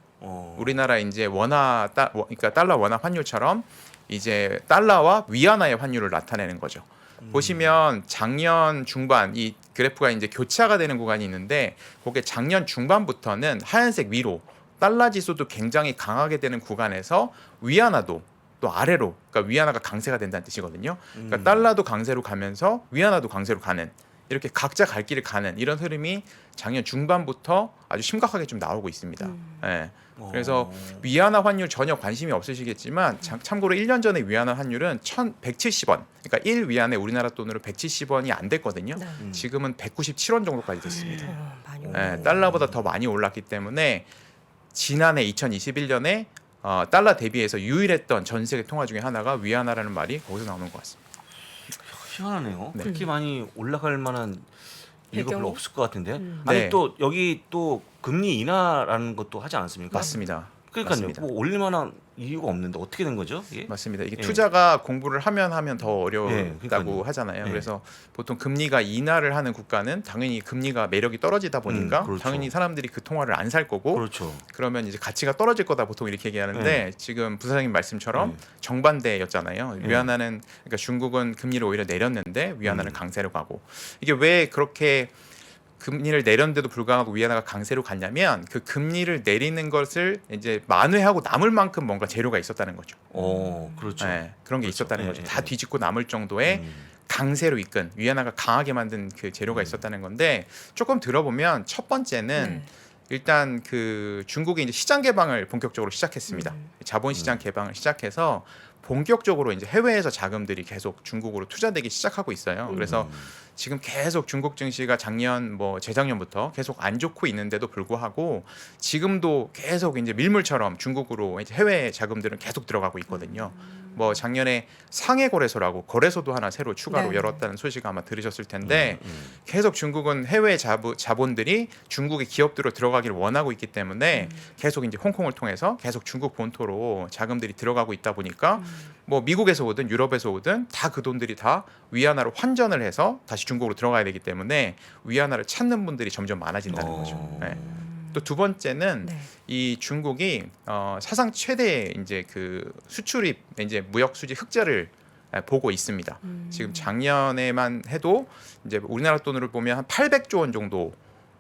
우리나라 이제 그러니까 달러 원화 환율처럼 이제 달러와 위안화의 환율을 나타내는 거죠. 보시면 작년 중반 이 그래프가 이제 교차가 되는 구간이 있는데 그게 작년 중반부터는 하얀색 위로 달러 지수도 굉장히 강하게 되는 구간에서 위안화도 또 아래로 그러니까 위안화가 강세가 된다는 뜻이거든요. 그러니까 달러도 강세로 가면서 위안화도 강세로 가는 이렇게 각자 갈 길을 가는 이런 흐름이 작년 중반부터 아주 심각하게 좀 나오고 있습니다. 예. 그래서 위안화 환율 전혀 관심이 없으시겠지만 참고로 1년 전에 위안화 환율은 1,170원 그러니까 1위안에 우리나라 돈으로 170원이 안 됐거든요. 네. 지금은 197원 정도까지 됐습니다. 많이 예, 달러보다 더 많이 올랐기 때문에 지난해 2021년에 달러 대비해서 유일했던 전 세계 통화 중에 하나가 위안화라는 말이 거기서 나오는 것 같습니다. 희한하네요. 네. 그렇게 많이 올라갈 만한 이유가 별로 배경이? 없을 것 같은데. 네. 아니 또 여기 또 금리 인하라는 것도 하지 않았습니까? 맞습니다. 그러니까요. 맞습니다. 뭐 올릴 만한 이유가 없는데 어떻게 된 거죠? 예? 맞습니다. 이게 예. 투자가 공부를 하면 더 어려웠다고 예, 그러니까요. 하잖아요. 예. 그래서 보통 금리가 인하를 하는 국가는 당연히 금리가 매력이 떨어지다 보니까 그렇죠. 당연히 사람들이 그 통화를 안 살 거고 그렇죠. 그러면 이제 가치가 떨어질 거다 보통 이렇게 얘기하는데 지금 부사장님 말씀처럼 정반대였잖아요. 위안화는 그러니까 중국은 금리를 오히려 내렸는데 위안화는 강세로 가고 이게 왜 그렇게 금리를 내렸는데도 불구하고 위안화가 강세로 갔냐면 그 금리를 내리는 것을 이제 만회하고 남을 만큼 뭔가 재료가 있었다는 거죠. 그렇죠. 네, 그런 게 그렇죠. 있었다는 예, 거죠. 예, 다 예. 뒤집고 남을 정도의 강세로 이끈 위안화가 강하게 만든 그 재료가 있었다는 건데 조금 들어보면 첫 번째는 일단 그 중국이 이제 시장 개방을 본격적으로 시작했습니다. 자본 시장 개방을 시작해서 본격적으로 이제 해외에서 자금들이 계속 중국으로 투자되기 시작하고 있어요. 그래서 지금 계속 중국 증시가 작년 뭐 재작년부터 계속 안 좋고 있는데도 불구하고 지금도 계속 이제 밀물처럼 중국으로 이제 해외 자금들은 계속 들어가고 있거든요. 뭐 작년에 상해 거래소라고 거래소도 하나 새로 추가로 네. 열었다는 소식 아마 들으셨을 텐데 계속 중국은 해외 자본들이 중국의 기업들로 들어가기를 원하고 있기 때문에 계속 이제 홍콩을 통해서 계속 중국 본토로 자금들이 들어가고 있다 보니까 뭐 미국에서 오든 유럽에서 오든 다 그 돈들이 다 위안화로 환전을 해서 다시 중국으로 들어가야 되기 때문에 위안화를 찾는 분들이 점점 많아진다는 거죠. 네. 또 두 번째는 네. 이 중국이 사상 최대 이제 그 수출입 이제 무역 수지 흑자를 보고 있습니다. 지금 작년에만 해도 이제 우리나라 돈으로 보면 한 800조 원 정도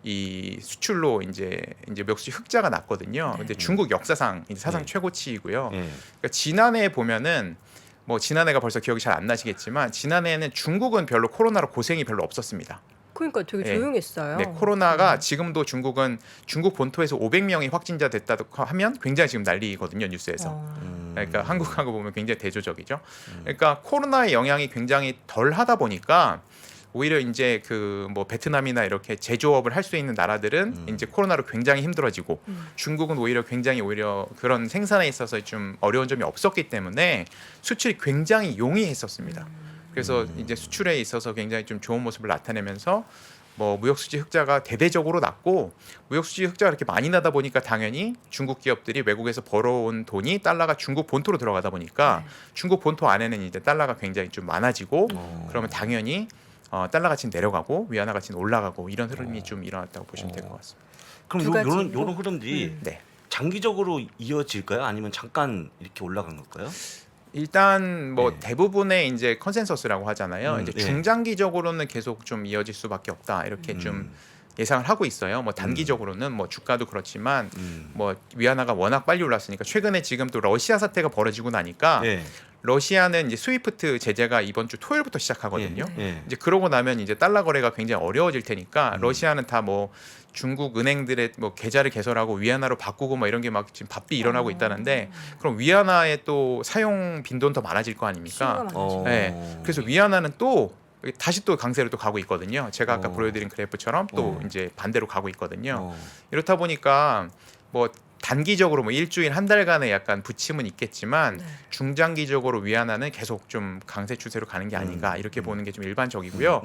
이 수출로 이제 무역 수지 흑자가 났거든요. 근데 중국 역사상 이제 사상 최고치이고요. 그러니까 지난해 보면은 뭐 지난해가 벌써 기억이 잘 안 나시겠지만 지난해에는 중국은 별로 코로나로 고생이 별로 없었습니다. 그러니까 되게 네. 조용했어요. 네, 코로나가 지금도 중국은 중국 본토에서 500명이 확진자 됐다고 하면 굉장히 지금 난리거든요, 뉴스에서. 그러니까 한국하고 보면 굉장히 대조적이죠. 그러니까 코로나의 영향이 굉장히 덜 하다 보니까 오히려 이제 그 뭐 베트남이나 이렇게 제조업을 할 수 있는 나라들은 이제 코로나로 굉장히 힘들어지고 중국은 오히려 그런 생산에 있어서 좀 어려운 점이 없었기 때문에 수출이 굉장히 용이했었습니다. 그래서 이제 수출에 있어서 굉장히 좀 좋은 모습을 나타내면서 뭐 무역수지 흑자가 대대적으로 났고 무역수지 흑자가 이렇게 많이 나다 보니까 당연히 중국 기업들이 외국에서 벌어온 돈이 달러가 중국 본토로 들어가다 보니까 중국 본토 안에는 이제 달러가 굉장히 좀 많아지고 그러면 당연히 달러 가치는 내려가고 위안화 가치는 올라가고 이런 흐름이 좀 일어났다고 보시면 될 것 같습니다. 그럼 두 가지로? 요런 흐름들이 네. 장기적으로 이어질까요? 아니면 잠깐 이렇게 올라간 걸까요? 일단 뭐 네. 대부분의 이제 컨센서스라고 하잖아요. 이제 네. 중장기적으로는 계속 좀 이어질 수밖에 없다 이렇게 좀 예상을 하고 있어요. 뭐 단기적으로는 뭐 주가도 그렇지만 뭐 위안화가 워낙 빨리 올랐으니까 최근에 지금 또 러시아 사태가 벌어지고 나니까 네. 러시아는 이제 스위프트 제재가 이번 주 토요일부터 시작하거든요. 예. 이제 그러고 나면 이제 달러 거래가 굉장히 어려워질 테니까 러시아는 다 뭐 중국 은행들의 뭐 계좌를 개설하고 위안화로 바꾸고 뭐 이런 게 막 지금 바삐 일어나고 있다는데 그럼 위안화의 또 사용 빈도는 더 많아질 거 수요가 아닙니까? 많아지죠. 네. 그래서 위안화는 또 다시 또 강세로 또 가고 있거든요. 제가 아까 어. 보여드린 그래프처럼 또 어. 이제 반대로 가고 있거든요. 어. 이렇다 보니까 뭐 단기적으로 뭐 일주일 한 달간의 약간 부침은 있겠지만 네. 중장기적으로 위안화는 계속 좀 강세 추세로 가는 게 아닌가 이렇게 보는 게 좀 일반적이고요.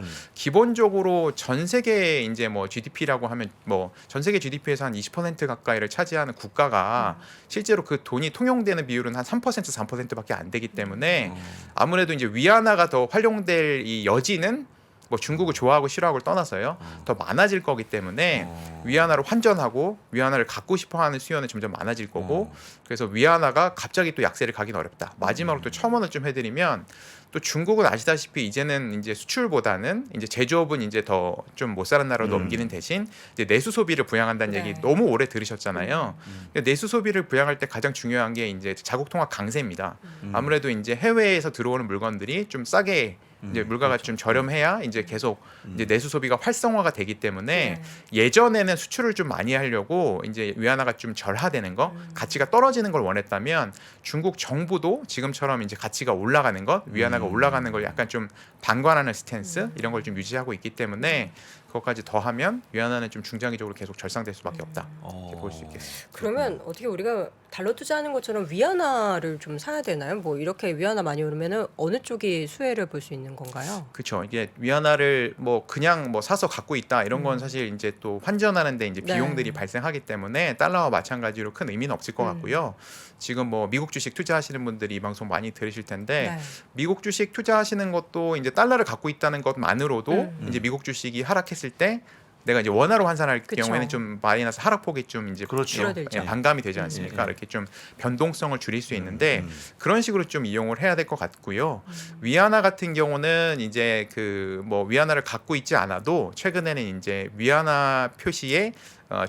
기본적으로 전 세계 이제 뭐 GDP라고 하면 뭐 전 세계 GDP에서 한 20% 가까이를 차지하는 국가가 실제로 그 돈이 통용되는 비율은 한 3% 3%밖에 안 되기 때문에 아무래도 이제 위안화가 더 활용될 이 여지는 뭐 중국을 좋아하고 싫어하고를 떠나서요 더 많아질 거기 때문에 위안화를 환전하고 위안화를 갖고 싶어하는 수요는 점점 많아질 거고 그래서 위안화가 갑자기 또 약세를 가긴 어렵다. 마지막으로 또 첨언을 좀 해드리면 또 중국은 아시다시피 이제는 이제 수출보다는 이제 제조업은 이제 더 좀 못 사는 나라로 넘기는 대신 이제 내수 소비를 부양한다는 네. 얘기 너무 오래 들으셨잖아요. 내수 소비를 부양할 때 가장 중요한 게 이제 자국 통화 강세입니다. 아무래도 이제 해외에서 들어오는 물건들이 좀 싸게 이제 물가가 좀 저렴해야 이제 계속 이제 내수 소비가 활성화가 되기 때문에 예전에는 수출을 좀 많이 하려고 이제 위안화가 좀 절하되는 거, 가치가 떨어지는 걸 원했다면 중국 정부도 지금처럼 이제 가치가 올라가는 것, 위안화가 올라가는 걸 약간 좀 방관하는 스탠스 이런 걸 좀 유지하고 있기 때문에 그것까지 더하면 위안화는 좀 중장기적으로 계속 절상될 수밖에 없다 이렇게 볼 수 있겠습니다. 그러면 어떻게 우리가 달러 투자하는 것처럼 위안화를 좀 사야 되나요? 뭐 이렇게 위안화 많이 오르면은 어느 쪽이 수혜를 볼 수 있는 건가요? 그렇죠. 이게 위안화를 뭐 그냥 뭐 사서 갖고 있다 이런 건 사실 이제 또 환전하는데 이제 네. 비용들이 발생하기 때문에 달러와 마찬가지로 큰 의미는 없을 것 같고요. 지금 뭐 미국 주식 투자하시는 분들이 이 방송 많이 들으실 텐데 네. 미국 주식 투자하시는 것도 이제 달러를 갖고 있다는 것만으로도 이제 미국 주식이 하락했을 때 내가 이제 원화로 환산할 그쵸. 경우에는 좀 마이너스 하락폭이 좀 이제 그렇죠. 줄어들죠. 반감이 되지 않습니까? 이렇게 좀 변동성을 줄일 수 있는데 그런 식으로 좀 이용을 해야 될 것 같고요. 위안화 같은 경우는 이제 그 뭐 위안화를 갖고 있지 않아도 최근에는 이제 위안화 표시에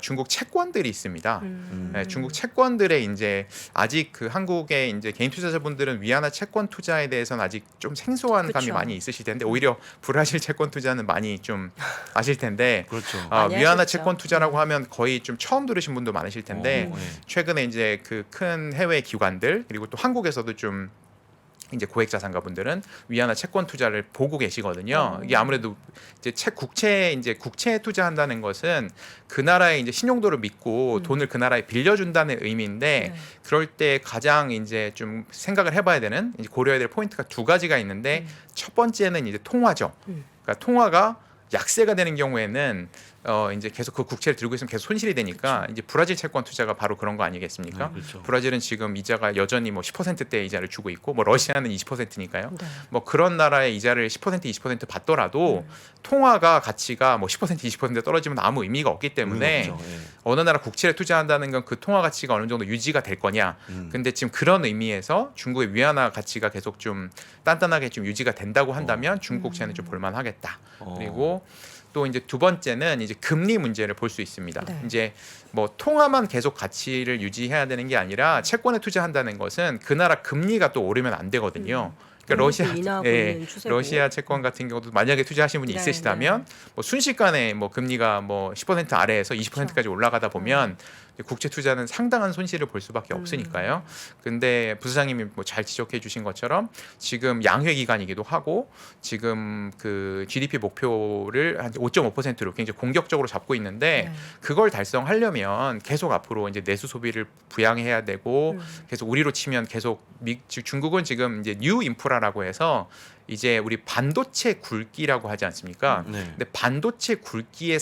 중국 채권들이 있습니다. 네, 중국 채권들에 이제 아직 그 한국의 이제 개인 투자자분들은 위안화 채권 투자에 대해서는 아직 좀 생소한 감이 그쵸. 많이 있으실 텐데 오히려 브라질 채권 투자는 많이 좀 아실 텐데 그렇죠. 많이 위안화 하셨죠. 채권 투자라고 하면 거의 좀 처음 들으신 분도 많으실 텐데 네. 최근에 이제 그 큰 해외 기관들 그리고 또 한국에서도 좀 이제 고액 자산가분들은 위안화 채권 투자를 보고 계시거든요. 이게 아무래도 이제 국채에 투자한다는 것은 그 나라의 이제 신용도를 믿고 돈을 그 나라에 빌려준다는 의미인데 네. 그럴 때 가장 이제 좀 생각을 해봐야 되는 이제 고려해야 될 포인트가 두 가지가 있는데 첫 번째는 이제 통화죠. 그러니까 통화가 약세가 되는 경우에는 이제 계속 그 국채를 들고 있으면 계속 손실이 되니까 이제 브라질 채권 투자가 바로 그런 거 아니겠습니까? 그렇죠. 브라질은 지금 이자가 여전히 뭐 10%대 이자를 주고 있고 뭐 러시아는 20%니까요. 네. 뭐 그런 나라의 이자를 10% 20% 받더라도 통화가 가치가 뭐 10% 20% 떨어지면 아무 의미가 없기 때문에 의미가 없죠. 예. 어느 나라 국채를 투자한다는 건 그 통화 가치가 어느 정도 유지가 될 거냐. 근데 지금 그런 의미에서 중국의 위안화 가치가 계속 좀 단단하게 좀 유지가 된다고 한다면 중국 국채는 좀 볼만하겠다. 그리고 또 이제 두 번째는 이제 금리 문제를 볼 수 있습니다. 네. 이제 뭐 통화만 계속 가치를 유지해야 되는 게 아니라 채권에 투자한다는 것은 그 나라 금리가 또 오르면 안 되거든요. 그러니까 금리도 인하하고 있는 추세고. 러시아 채권 같은 경우도 만약에 투자하신 분이 네, 있으시다면 뭐 순식간에 뭐 금리가 뭐 10% 아래에서 20%까지 올라가다 보면 국채 투자는 상당한 손실을 볼 수밖에 없으니까요. 근데 부사장님이 뭐 잘 지적해 주신 것처럼 지금 양회 기간이기도 하고 지금 그 GDP 목표를 한 5.5%로 굉장히 공격적으로 잡고 있는데 네. 그걸 달성하려면 계속 앞으로 이제 내수 소비를 부양해야 되고 계속 우리로 치면 계속 중국은 지금 이제 뉴 인프라라고 해서 이제 우리 반도체 굵기라고 하지 않습니까? 네. 근데 반도체 굵기에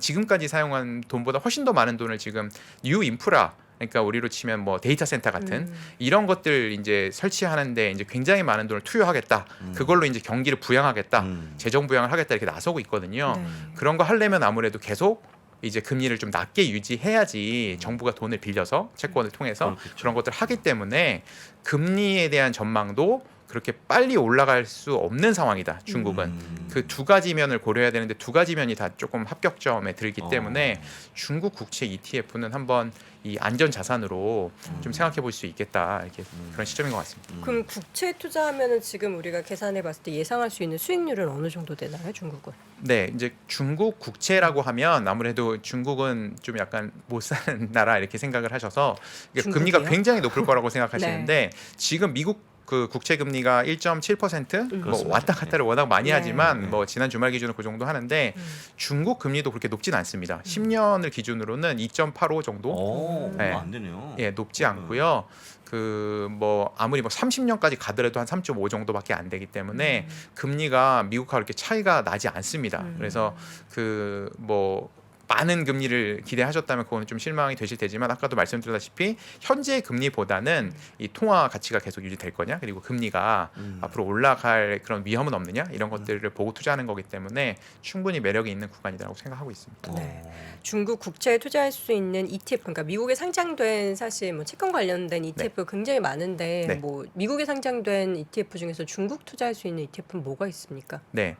지금까지 사용한 돈보다 훨씬 더 많은 돈을 지금 뉴 인프라, 그러니까 우리로 치면 뭐 데이터 센터 같은 이런 것들 이제 설치하는데 이제 굉장히 많은 돈을 투여하겠다. 그걸로 이제 경기를 부양하겠다. 재정 부양을 하겠다 이렇게 나서고 있거든요. 네. 그런 거 하려면 아무래도 계속 이제 금리를 좀 낮게 유지해야지 정부가 돈을 빌려서 채권을 통해서 그렇겠죠. 그런 것들을 하기 때문에 금리에 대한 전망도 그렇게 빨리 올라갈 수 없는 상황이다. 중국은 그 두 가지 면을 고려해야 되는데 두 가지 면이 다 조금 합격점에 들기 때문에 중국 국채 ETF는 한번 이 안전 자산으로 좀 생각해 볼 수 있겠다. 이렇게 그런 시점인 것 같습니다. 그럼 국채 투자하면은 지금 우리가 계산해 봤을 때 예상할 수 있는 수익률은 어느 정도 되나요, 중국은? 네, 이제 중국 국채라고 하면 아무래도 중국은 좀 약간 못 사는 나라 이렇게 생각을 하셔서 이게 중국이요? 금리가 굉장히 높을 거라고 생각하시는데 지금 미국 그 국채 금리가 1.7% 뭐 그렇습니다. 왔다 갔다를 워낙 많이 네. 하지만 뭐 지난 주말 기준으로 그 정도 하는데 중국 금리도 그렇게 높진 않습니다. 10년을 기준으로는 2.85 정도. 오, 네. 안 되네요. 예, 높지 않고요. 그 뭐 아무리 뭐 30년까지 가더라도 한 3.5 정도밖에 안 되기 때문에 금리가 미국하고 이렇게 차이가 나지 않습니다. 그래서 그 뭐 많은 금리를 기대하셨다면 그거는 좀 실망이 되실 테지만 아까도 말씀드렸다시피 현재 금리보다는 이 통화 가치가 계속 유지될 거냐 그리고 금리가 앞으로 올라갈 그런 위험은 없느냐 이런 것들을 보고 투자하는 거기 때문에 충분히 매력이 있는 구간이라고 생각하고 있습니다. 네. 중국 국채에 투자할 수 있는 ETF, 그러니까 미국에 상장된 사실 뭐 채권 관련된 ETF 가 굉장히 많은데 네. 뭐 미국에 상장된 ETF 중에서 중국 투자할 수 있는 ETF는 뭐가 있습니까? 네.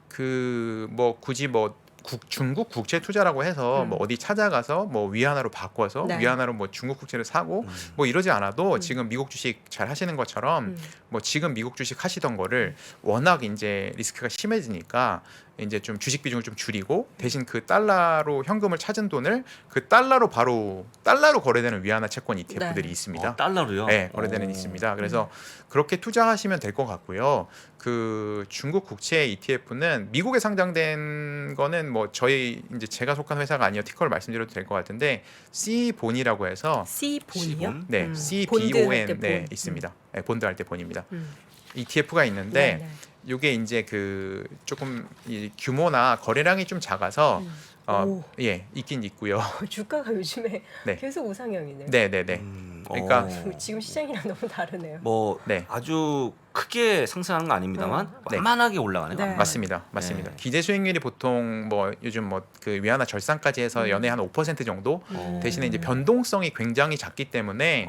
그 뭐 굳이 뭐 중국 국채 투자라고 해서 뭐 어디 찾아가서 뭐 위안화로 바꿔서 네. 위안화로 뭐 중국 국채를 사고 뭐 이러지 않아도 지금 미국 주식 잘 하시는 것처럼 뭐 지금 미국 주식 하시던 거를 워낙 이제 리스크가 심해지니까 이제 좀 주식 비중을 좀 줄이고 대신 그 달러로 현금을 찾은 돈을 그 달러로 바로 달러로 거래되는 위안화 채권 ETF들이 네. 있습니다. 달러로요? 네, 거래되는 있습니다. 그래서 그렇게 투자하시면 될 것 같고요. 그 중국 국채 ETF는 미국에 상장된 거는 뭐 저희 이제 제가 속한 회사가 아니어 티커를 말씀드려도 될 것 같은데 C본이라고 해서 C본이요? C본? 네, 본드 할 때 CBON 네, 본. 있습니다. 네, 본드 할 때 본입니다. 음. ETF가 있는데 네, 네. 이게 이제 그 조금 이 규모나 거래량이 좀 작아서 오. 예, 있긴 있고요. 주가가 요즘에 네. 계속 우상향이네요. 네, 네, 네. 그러니까 지금 시장이랑 너무 다르네요. 뭐 네. 아주 크게 상승하는 건 아닙니다만 네. 완만하게 올라가네요. 네. 완만하게. 맞습니다. 맞습니다. 네. 기대 수익률이 보통 뭐 요즘 뭐 그 위안화 절상까지 해서 연에 한 5% 정도 대신에 이제 변동성이 굉장히 작기 때문에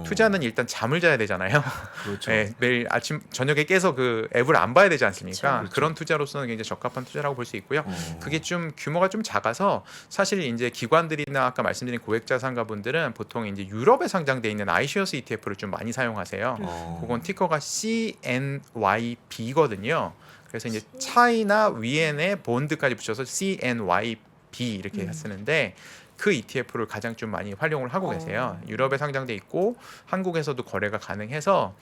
투자는 일단 잠을 자야 되잖아요. 그렇죠. 네, 매일 아침 저녁에 깨서 그 앱을 안 봐야 되지 않습니까? 그렇죠. 그런 투자로서는 굉장히 적합한 투자라고 볼 수 있고요. 그게 좀 규모가 좀 작아서 사실 이제 기관들이나 아까 말씀드린 고액자산가분들은 보통 이제 유럽에 상장돼 있는 iShares ETF를 좀 많이 사용하세요. 그건 티커가 CNYB거든요. 그래서 이제 차이나 위엔에 본드까지 붙여서 CNYB 이렇게 쓰는데 그 ETF를 가장 좀 많이 활용을 하고 계세요. 유럽에 상장돼 있고 한국에서도 거래가 가능해서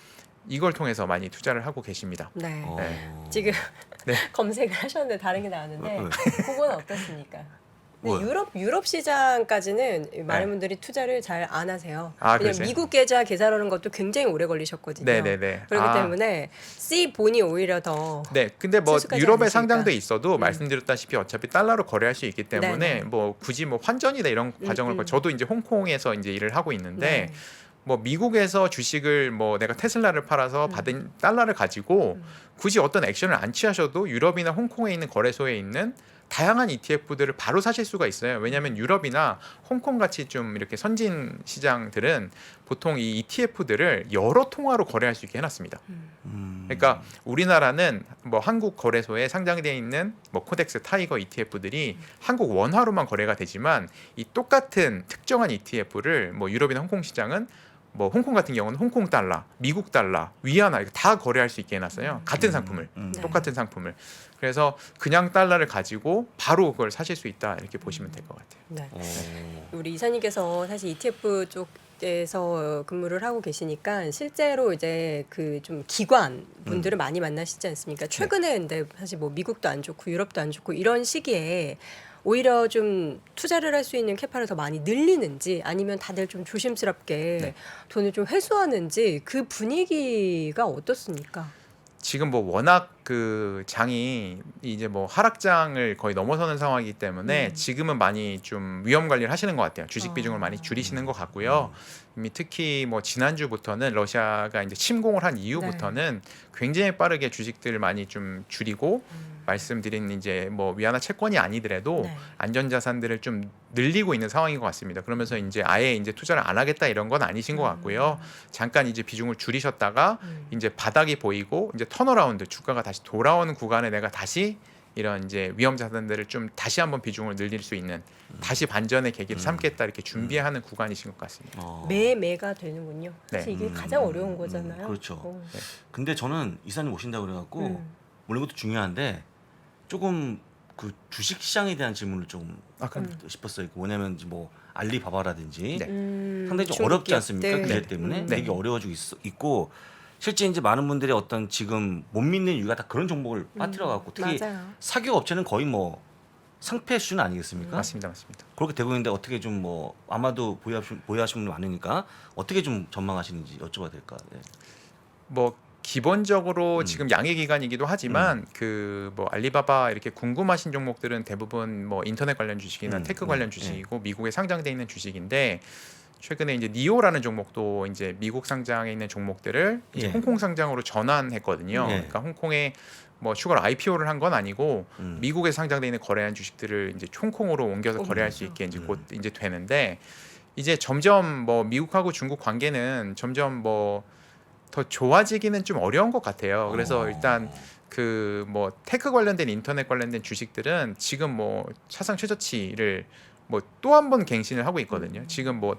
이걸 통해서 많이 투자를 하고 계십니다. 네. 어. 지금 네. 검색을 하셨는데 다른 게 나왔는데 그건 어떻습니까? 근데 뭐요? 유럽 시장까지는 많은 네. 분들이 투자를 잘 안 하세요. 아, 왜냐면 그러세요? 미국 계좌 개설하는 것도 굉장히 오래 걸리셨거든요. 네네네. 그렇기 아. 때문에 C본이 오히려 더 네, 근데 뭐 친숙하지 유럽에 않으시니까. 상장돼 있어도 말씀드렸다시피 어차피 달러로 거래할 수 있기 때문에 네네. 뭐 굳이 뭐 환전이나 이런 과정을 저도 이제 홍콩에서 이제 일을 하고 있는데 네. 뭐 미국에서 주식을 뭐 내가 테슬라를 팔아서 받은 달러를 가지고 굳이 어떤 액션을 안 취하셔도 유럽이나 홍콩에 있는 거래소에 있는 다양한 ETF들을 바로 사실 수가 있어요. 왜냐하면 유럽이나 홍콩 같이 좀 이렇게 선진 시장들은 보통 이 ETF들을 여러 통화로 거래할 수 있게 해놨습니다. 그러니까 우리나라는 뭐 한국 거래소에 상장되어 있는 뭐 코덱스, 타이거 ETF들이 한국 원화로만 거래가 되지만 이 똑같은 특정한 ETF를 뭐 유럽이나 홍콩 시장은 뭐 홍콩 같은 경우는 홍콩 달러, 미국 달러, 위안화 이거 다 거래할 수 있게 해놨어요. 같은 상품을, 네. 똑같은 상품을. 그래서 그냥 달러를 가지고 바로 그걸 사실 수 있다 이렇게 보시면 될 것 같아요. 네. 어. 우리 이사님께서 사실 ETF 쪽에서 근무를 하고 계시니까 실제로 이제 그 좀 기관 분들을 많이 만나시지 않습니까? 최근에 근데 사실 뭐 미국도 안 좋고 유럽도 안 좋고 이런 시기에 오히려 좀 투자를 할 수 있는 캐파를 더 많이 늘리는지 아니면 다들 좀 조심스럽게 네. 돈을 좀 회수하는지 그 분위기가 어떻습니까? 지금 뭐 워낙 그 장이 이제 뭐 하락장을 거의 넘어서는 상황이기 때문에 지금은 많이 좀 위험 관리를 하시는 것 같아요. 주식 비중을 많이 줄이시는 것 같고요. 이미 특히 뭐 지난주부터는 러시아가 이제 침공을 한 이후부터는 굉장히 빠르게 주식들을 많이 좀 줄이고 말씀드린 이제 뭐 위안화 채권이 아니더라도 네. 안전자산들을 좀 늘리고 있는 상황인 것 같습니다. 그러면서 이제 아예 이제 투자를 안 하겠다 이런 건 아니신 것 같고요. 잠깐 이제 비중을 줄이셨다가 이제 바닥이 보이고 이제 턴어라운드 주가가 다시 돌아오는 구간에 내가 다시 이런 이제 위험 자산들을 좀 다시 한번 비중을 늘릴 수 있는 다시 반전의 계기를 삼겠다 이렇게 준비하는 구간이신 것 같습니다. 어. 매매가 되는군요. 사실 네. 이게 가장 어려운 거잖아요. 그렇죠. 어. 근데 저는 이사님 오신다고 그래갖고 물론 이것도 중요한데 조금 그 주식 시장에 대한 질문을 좀 아, 그럼 싶었어요. 뭐냐면 뭐 알리바바라든지 네. 상당히 좀 중국 어렵지 않습니까? 기업들. 규제 때문에 네. 되게 어려워지고 있고 실제 이제 많은 분들이 어떤 지금 못 믿는 이유가 다 그런 종목을 빠뜨려 갖고 특히 맞아요. 사기업 업체는 거의 뭐 상패 수준 아니겠습니까? 맞습니다, 맞습니다. 그렇게 되고 있는데 어떻게 좀 뭐 아마도 보유하시는 분 많으니까 어떻게 좀 전망하시는지 여쭤봐도 될까? 네. 뭐 기본적으로 지금 양의 기간이기도 하지만 그 뭐 알리바바 이렇게 궁금하신 종목들은 대부분 뭐 인터넷 관련 주식이나 테크 관련 주식이고 미국에 상장돼 있는 주식인데 최근에 이제 니오라는 종목도 이제 미국 상장에 있는 종목들을 이제 예. 홍콩 상장으로 전환했거든요. 예. 그러니까 홍콩에 뭐 추가로 IPO를 한 건 아니고 음. 미국에 상장돼 있는 거래한 주식들을 이제 홍콩으로 옮겨서 거래할 수 있게 이제 곧 이제 되는데 이제 점점 뭐 미국하고 중국 관계는 점점 뭐 더 좋아지기는 좀 어려운 것 같아요. 그래서 일단 그 뭐 테크 관련된 인터넷 관련된 주식들은 지금 뭐 사상 최저치를 뭐 또 한 번 갱신을 하고 있거든요. 지금 뭐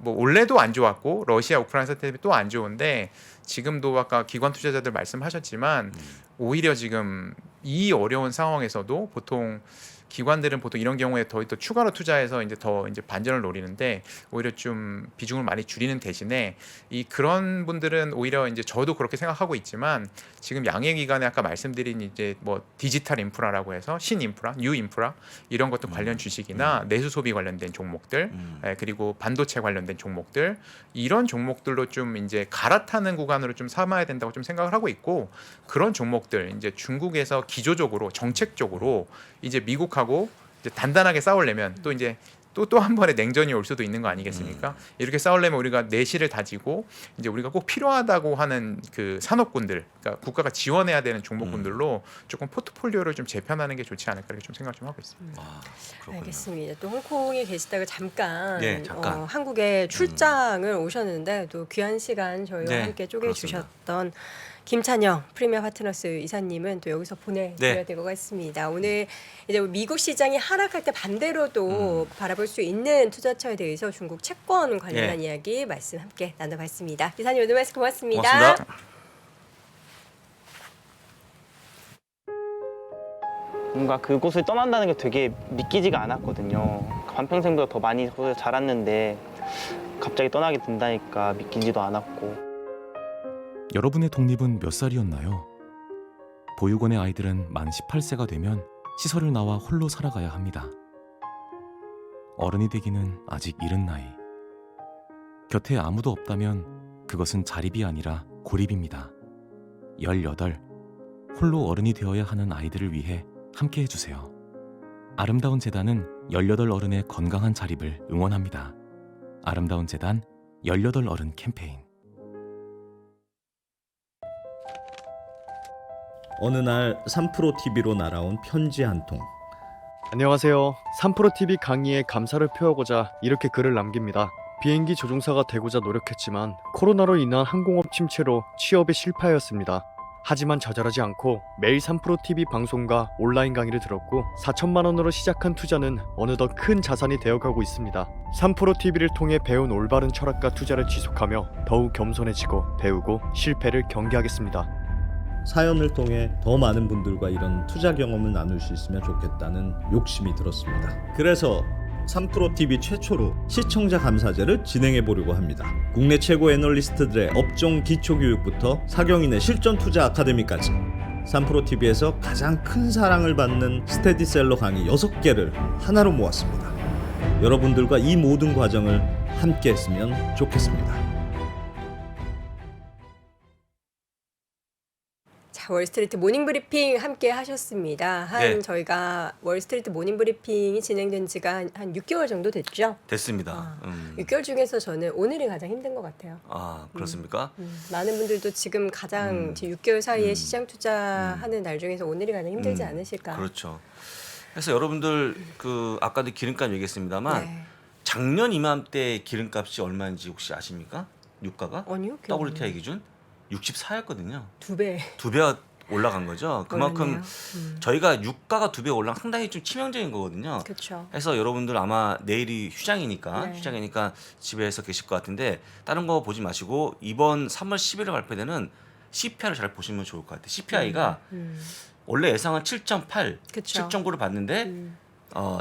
원래도 안 좋았고 러시아 우크라이나 사태 때문에 또 안 좋은데 지금도 아까 기관 투자자들 말씀하셨지만 오히려 지금 이 어려운 상황에서도 보통 기관들은 보통 이런 경우에 더 추가로 투자해서 이제 더 이제 반전을 노리는데 오히려 좀 비중을 많이 줄이는 대신에 이 그런 분들은 오히려 이제 저도 그렇게 생각하고 있지만 지금 양의 기관에 아까 말씀드린 이제 뭐 디지털 인프라라고 해서 신인프라, 뉴 인프라 이런 것도 관련 주식이나 내수 소비 관련된 종목들 그리고 반도체 관련된 종목들 이런 종목들로 좀 이제 갈아타는 구간으로 좀 삼아야 된다고 좀 생각을 하고 있고 그런 종목들 이제 중국에서 기조적으로 정책적으로 이제 미국하고 이제 단단하게 싸우려면 또 이제 또 한 번의 냉전이 올 수도 있는 거 아니겠습니까? 이렇게 싸우려면 우리가 내실을 다지고 이제 우리가 꼭 필요하다고 하는 그 산업군들, 그러니까 국가가 지원해야 되는 종목군들로 조금 포트폴리오를 좀 재편하는 게 좋지 않을까 이렇게 좀 생각 좀 하고 있습니다. 아, 그렇군요. 알겠습니다. 또 홍콩에 계시다가 잠깐, 네, 잠깐. 한국에 출장을 오셨는데 또 귀한 시간 저희와 네, 함께 쪼개주셨던 김찬영 프리미엄 파트너스 이사님은 또 여기서 보내드려야 네. 될 것 같습니다. 오늘 이제 미국 시장이 하락할 때 반대로도 바라볼 수 있는 투자처에 대해서 중국 채권 관련한 이야기 말씀 함께 나눠봤습니다. 이사님 오늘 말씀 고맙습니다. 고맙습니다. 뭔가 그곳을 떠난다는 게 되게 믿기지가 않았거든요. 반평생보다 더 많이 자랐는데 갑자기 떠나게 된다니까 믿기지도 않았고. 여러분의 독립은 몇 살이었나요? 보육원의 아이들은 만 18세가 되면 시설을 나와 홀로 살아가야 합니다. 어른이 되기는 아직 이른 나이. 곁에 아무도 없다면 그것은 자립이 아니라 고립입니다. 18. 홀로 어른이 되어야 하는 아이들을 위해 함께 해주세요. 아름다운 재단은 18 어른의 건강한 자립을 응원합니다. 아름다운 재단 18 어른 캠페인. 어느 날 3프로TV로 날아온 편지 한 통. 안녕하세요. 3프로TV 강의에 감사를 표하고자 이렇게 글을 남깁니다. 비행기 조종사가 되고자 노력했지만 코로나로 인한 항공업 침체로 취업에 실패하였습니다. 하지만 좌절하지 않고 매일 3프로TV 방송과 온라인 강의를 들었고 4천만 원으로 시작한 투자는 어느덧 큰 자산이 되어가고 있습니다. 3프로TV를 통해 배운 올바른 철학과 투자를 지속하며 더욱 겸손해지고 배우고 실패를 경계하겠습니다. 사연을 통해 더 많은 분들과 이런 투자 경험을 나눌 수 있으면 좋겠다는 욕심이 들었습니다. 그래서 3프로TV 최초로 시청자 감사제를 진행해 보려고 합니다. 국내 최고 애널리스트들의 업종 기초교육부터 사경인의 실전 투자 아카데미까지 3프로TV에서 가장 큰 사랑을 받는 스테디셀러 강의 6개를 하나로 모았습니다. 여러분들과 이 모든 과정을 함께 했으면 좋겠습니다. 월스트리트 모닝브리핑 함께 하셨습니다. 네. 저희가 월스트리트 모닝브리핑이 진행된 지가 한 6개월 정도 됐죠? 됐습니다. 6개월 중에서 저는 오늘이 가장 힘든 것 같아요. 아, 그렇습니까? 많은 분들도 지금 가장 6개월 사이에 시장 투자하는 날 중에서 오늘이 가장 힘들지 않으실까? 그렇죠. 그래서 여러분들 그 아까도 기름값 얘기했습니다만 네. 작년 이맘때 기름값이 얼마인지 혹시 아십니까? 유가가? 아니요. WTI 기준 64였거든요. 2배. 2배가 올라간 거죠. 그만큼 올랐네요. 저희가 유가가 2배 올라간 상당히 좀 치명적인 거거든요. 그렇죠. 그래서 여러분들 아마 내일이 휴장이니까 네. 휴장이니까 집에서 계실 것 같은데 다른 거 보지 마시고 이번 3월 10일에 발표되는 CPI를 잘 보시면 좋을 것 같아요. CPI가 원래 예상은 7.8, 그쵸. 7.9를 봤는데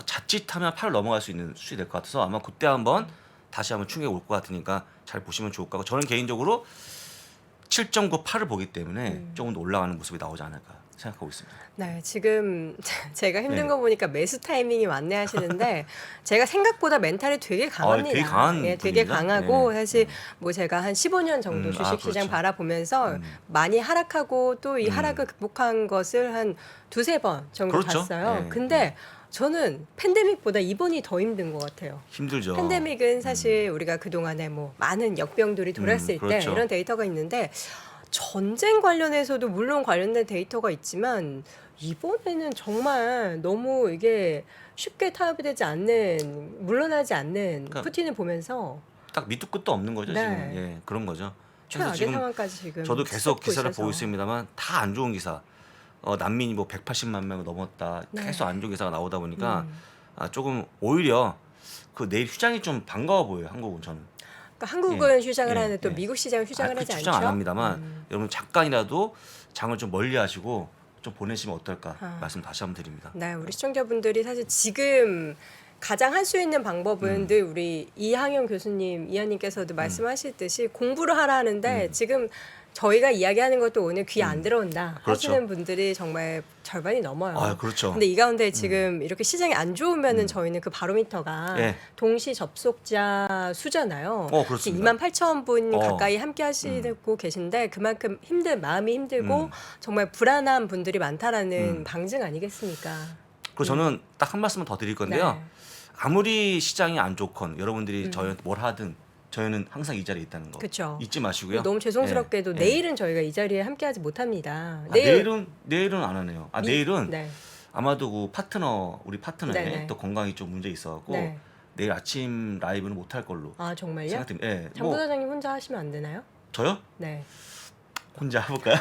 자칫하면 8을 넘어갈 수 있는 수준이 될 것 같아서 아마 그때 한번 다시 한번 충격이 올 것 같으니까 잘 보시면 좋을 것 같고 저는 개인적으로 7.9, 8을 보기 때문에 조금 더 올라가는 모습이 나오지 않을까 생각하고 있습니다. 네, 지금 제가 힘든 네. 거 보니까 매수 타이밍이 왔네 하시는데 제가 생각보다 멘탈이 되게 강합니다. 되게 강한 되게 분입니다. 강하고 네. 사실 뭐 제가 한 15년 정도 주식시장 그렇죠. 바라보면서 많이 하락하고 또 이 하락을 극복한 것을 한 2-3번 정도 그렇죠. 봤어요. 네. 근데 저는 팬데믹보다 이번이 더 힘든 것 같아요. 힘들죠. 팬데믹은 사실 우리가 그동안에 뭐 많은 역병들이 돌았을 때 그렇죠. 이런 데이터가 있는데 전쟁 관련해서도 물론 관련된 데이터가 있지만 이번에는 정말 너무 이게 쉽게 타협이 되지 않는 물러나지 않는 그러니까 푸틴을 보면서 딱 밑도 끝도 없는 거죠 네. 지금. 예, 그런 거죠. 그래서 최악의 지금 상황까지 지금 저도 계속 쏟고 기사를 있어서. 보고 있습니다만 다 안 좋은 기사. 난민이 뭐 180만 명을 넘었다. 네. 계속 안 좋은 기사가 나오다 보니까 조금 오히려 그 내일 휴장이 좀 반가워 보여요. 한국은 저는. 그러니까 한국은 예, 휴장을 예, 하는데 또 예. 미국 시장은 휴장을 하지 휴장 않죠. 안 합니다만 여러분 잠깐이라도 장을 좀 멀리 하시고 좀 보내시면 어떨까 말씀 다시 한번 드립니다. 네, 우리 시청자분들이 사실 지금 가장 할 수 있는 방법은 늘 우리 이항영 교수님, 이하님께서도 말씀하시듯이 공부를 하라 하는데 지금 저희가 이야기하는 것도 오늘 귀에 안 들어온다 그렇죠. 하시는 분들이 정말 절반이 넘어요. 아, 그렇죠. 근데 이 가운데 지금 이렇게 시장이 안 좋으면은 저희는 그 바로미터가 예. 동시 접속자 수잖아요. 그렇습니다. 28,000분 가까이 함께 하시고 계신데 그만큼 마음이 힘들고 정말 불안한 분들이 많다라는 방증 아니겠습니까? 그리고 저는 딱 한 말씀만 더 드릴 건데요. 네. 아무리 시장이 안 좋건 여러분들이 저희한테 뭘 하든 저희는 항상 이 자리에 있다는 거 그쵸. 잊지 마시고요. 너무 죄송스럽게도 예. 내일은 저희가 이 자리에 함께하지 못합니다. 내일은 안 하네요. 내일은 네. 아마도 그 우리 파트너의 네네. 또 건강이 좀 문제 있어갖고 네. 내일 아침 라이브는 못 할 걸로 아 정말요? 생각됩니다. 예, 장 부사장님 혼자 하시면 안 되나요? 저요? 네. 혼자 해볼까요?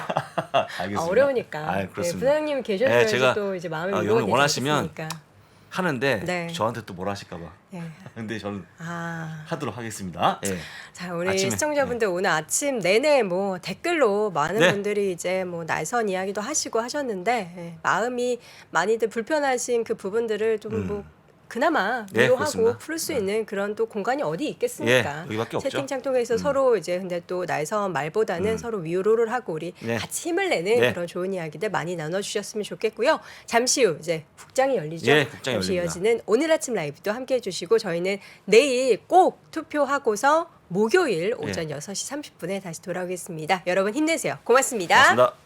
알겠습니다. 어려우니까. 아, 네, 그렇습니다. 부사장님 계셔야지 제가 또 이제 마음이 여러분 무거워지지 원하시면 않겠습니까? 하는데 네. 저한테 또 뭐라 하실까봐. 예. 근데 저는 아. 하도록 하겠습니다. 예. 자, 우리 아침에, 시청자분들 오늘 아침 내내 뭐 댓글로 많은 네. 분들이 이제 뭐 날선 이야기도 하시고 하셨는데 마음이 많이들 불편하신 그 부분들을 좀 뭐 그나마 예, 위로하고 그렇습니다. 풀 수 있는 그런 또 공간이 어디 있겠습니까? 예, 여기밖에 없죠. 채팅창 통해서 서로 이제 근데 또 나에서 말보다는 서로 위로를 하고 우리 네. 같이 힘을 내는 네. 그런 좋은 이야기들 많이 나눠주셨으면 좋겠고요. 잠시 후 이제 국장이 열리죠. 예, 국장이 잠시 열립니다. 이어지는 오늘 아침 라이브도 함께해 주시고 저희는 내일 꼭 투표하고서 목요일 오전 6시 30분에 다시 돌아오겠습니다. 여러분 힘내세요. 고맙습니다. 고맙습니다.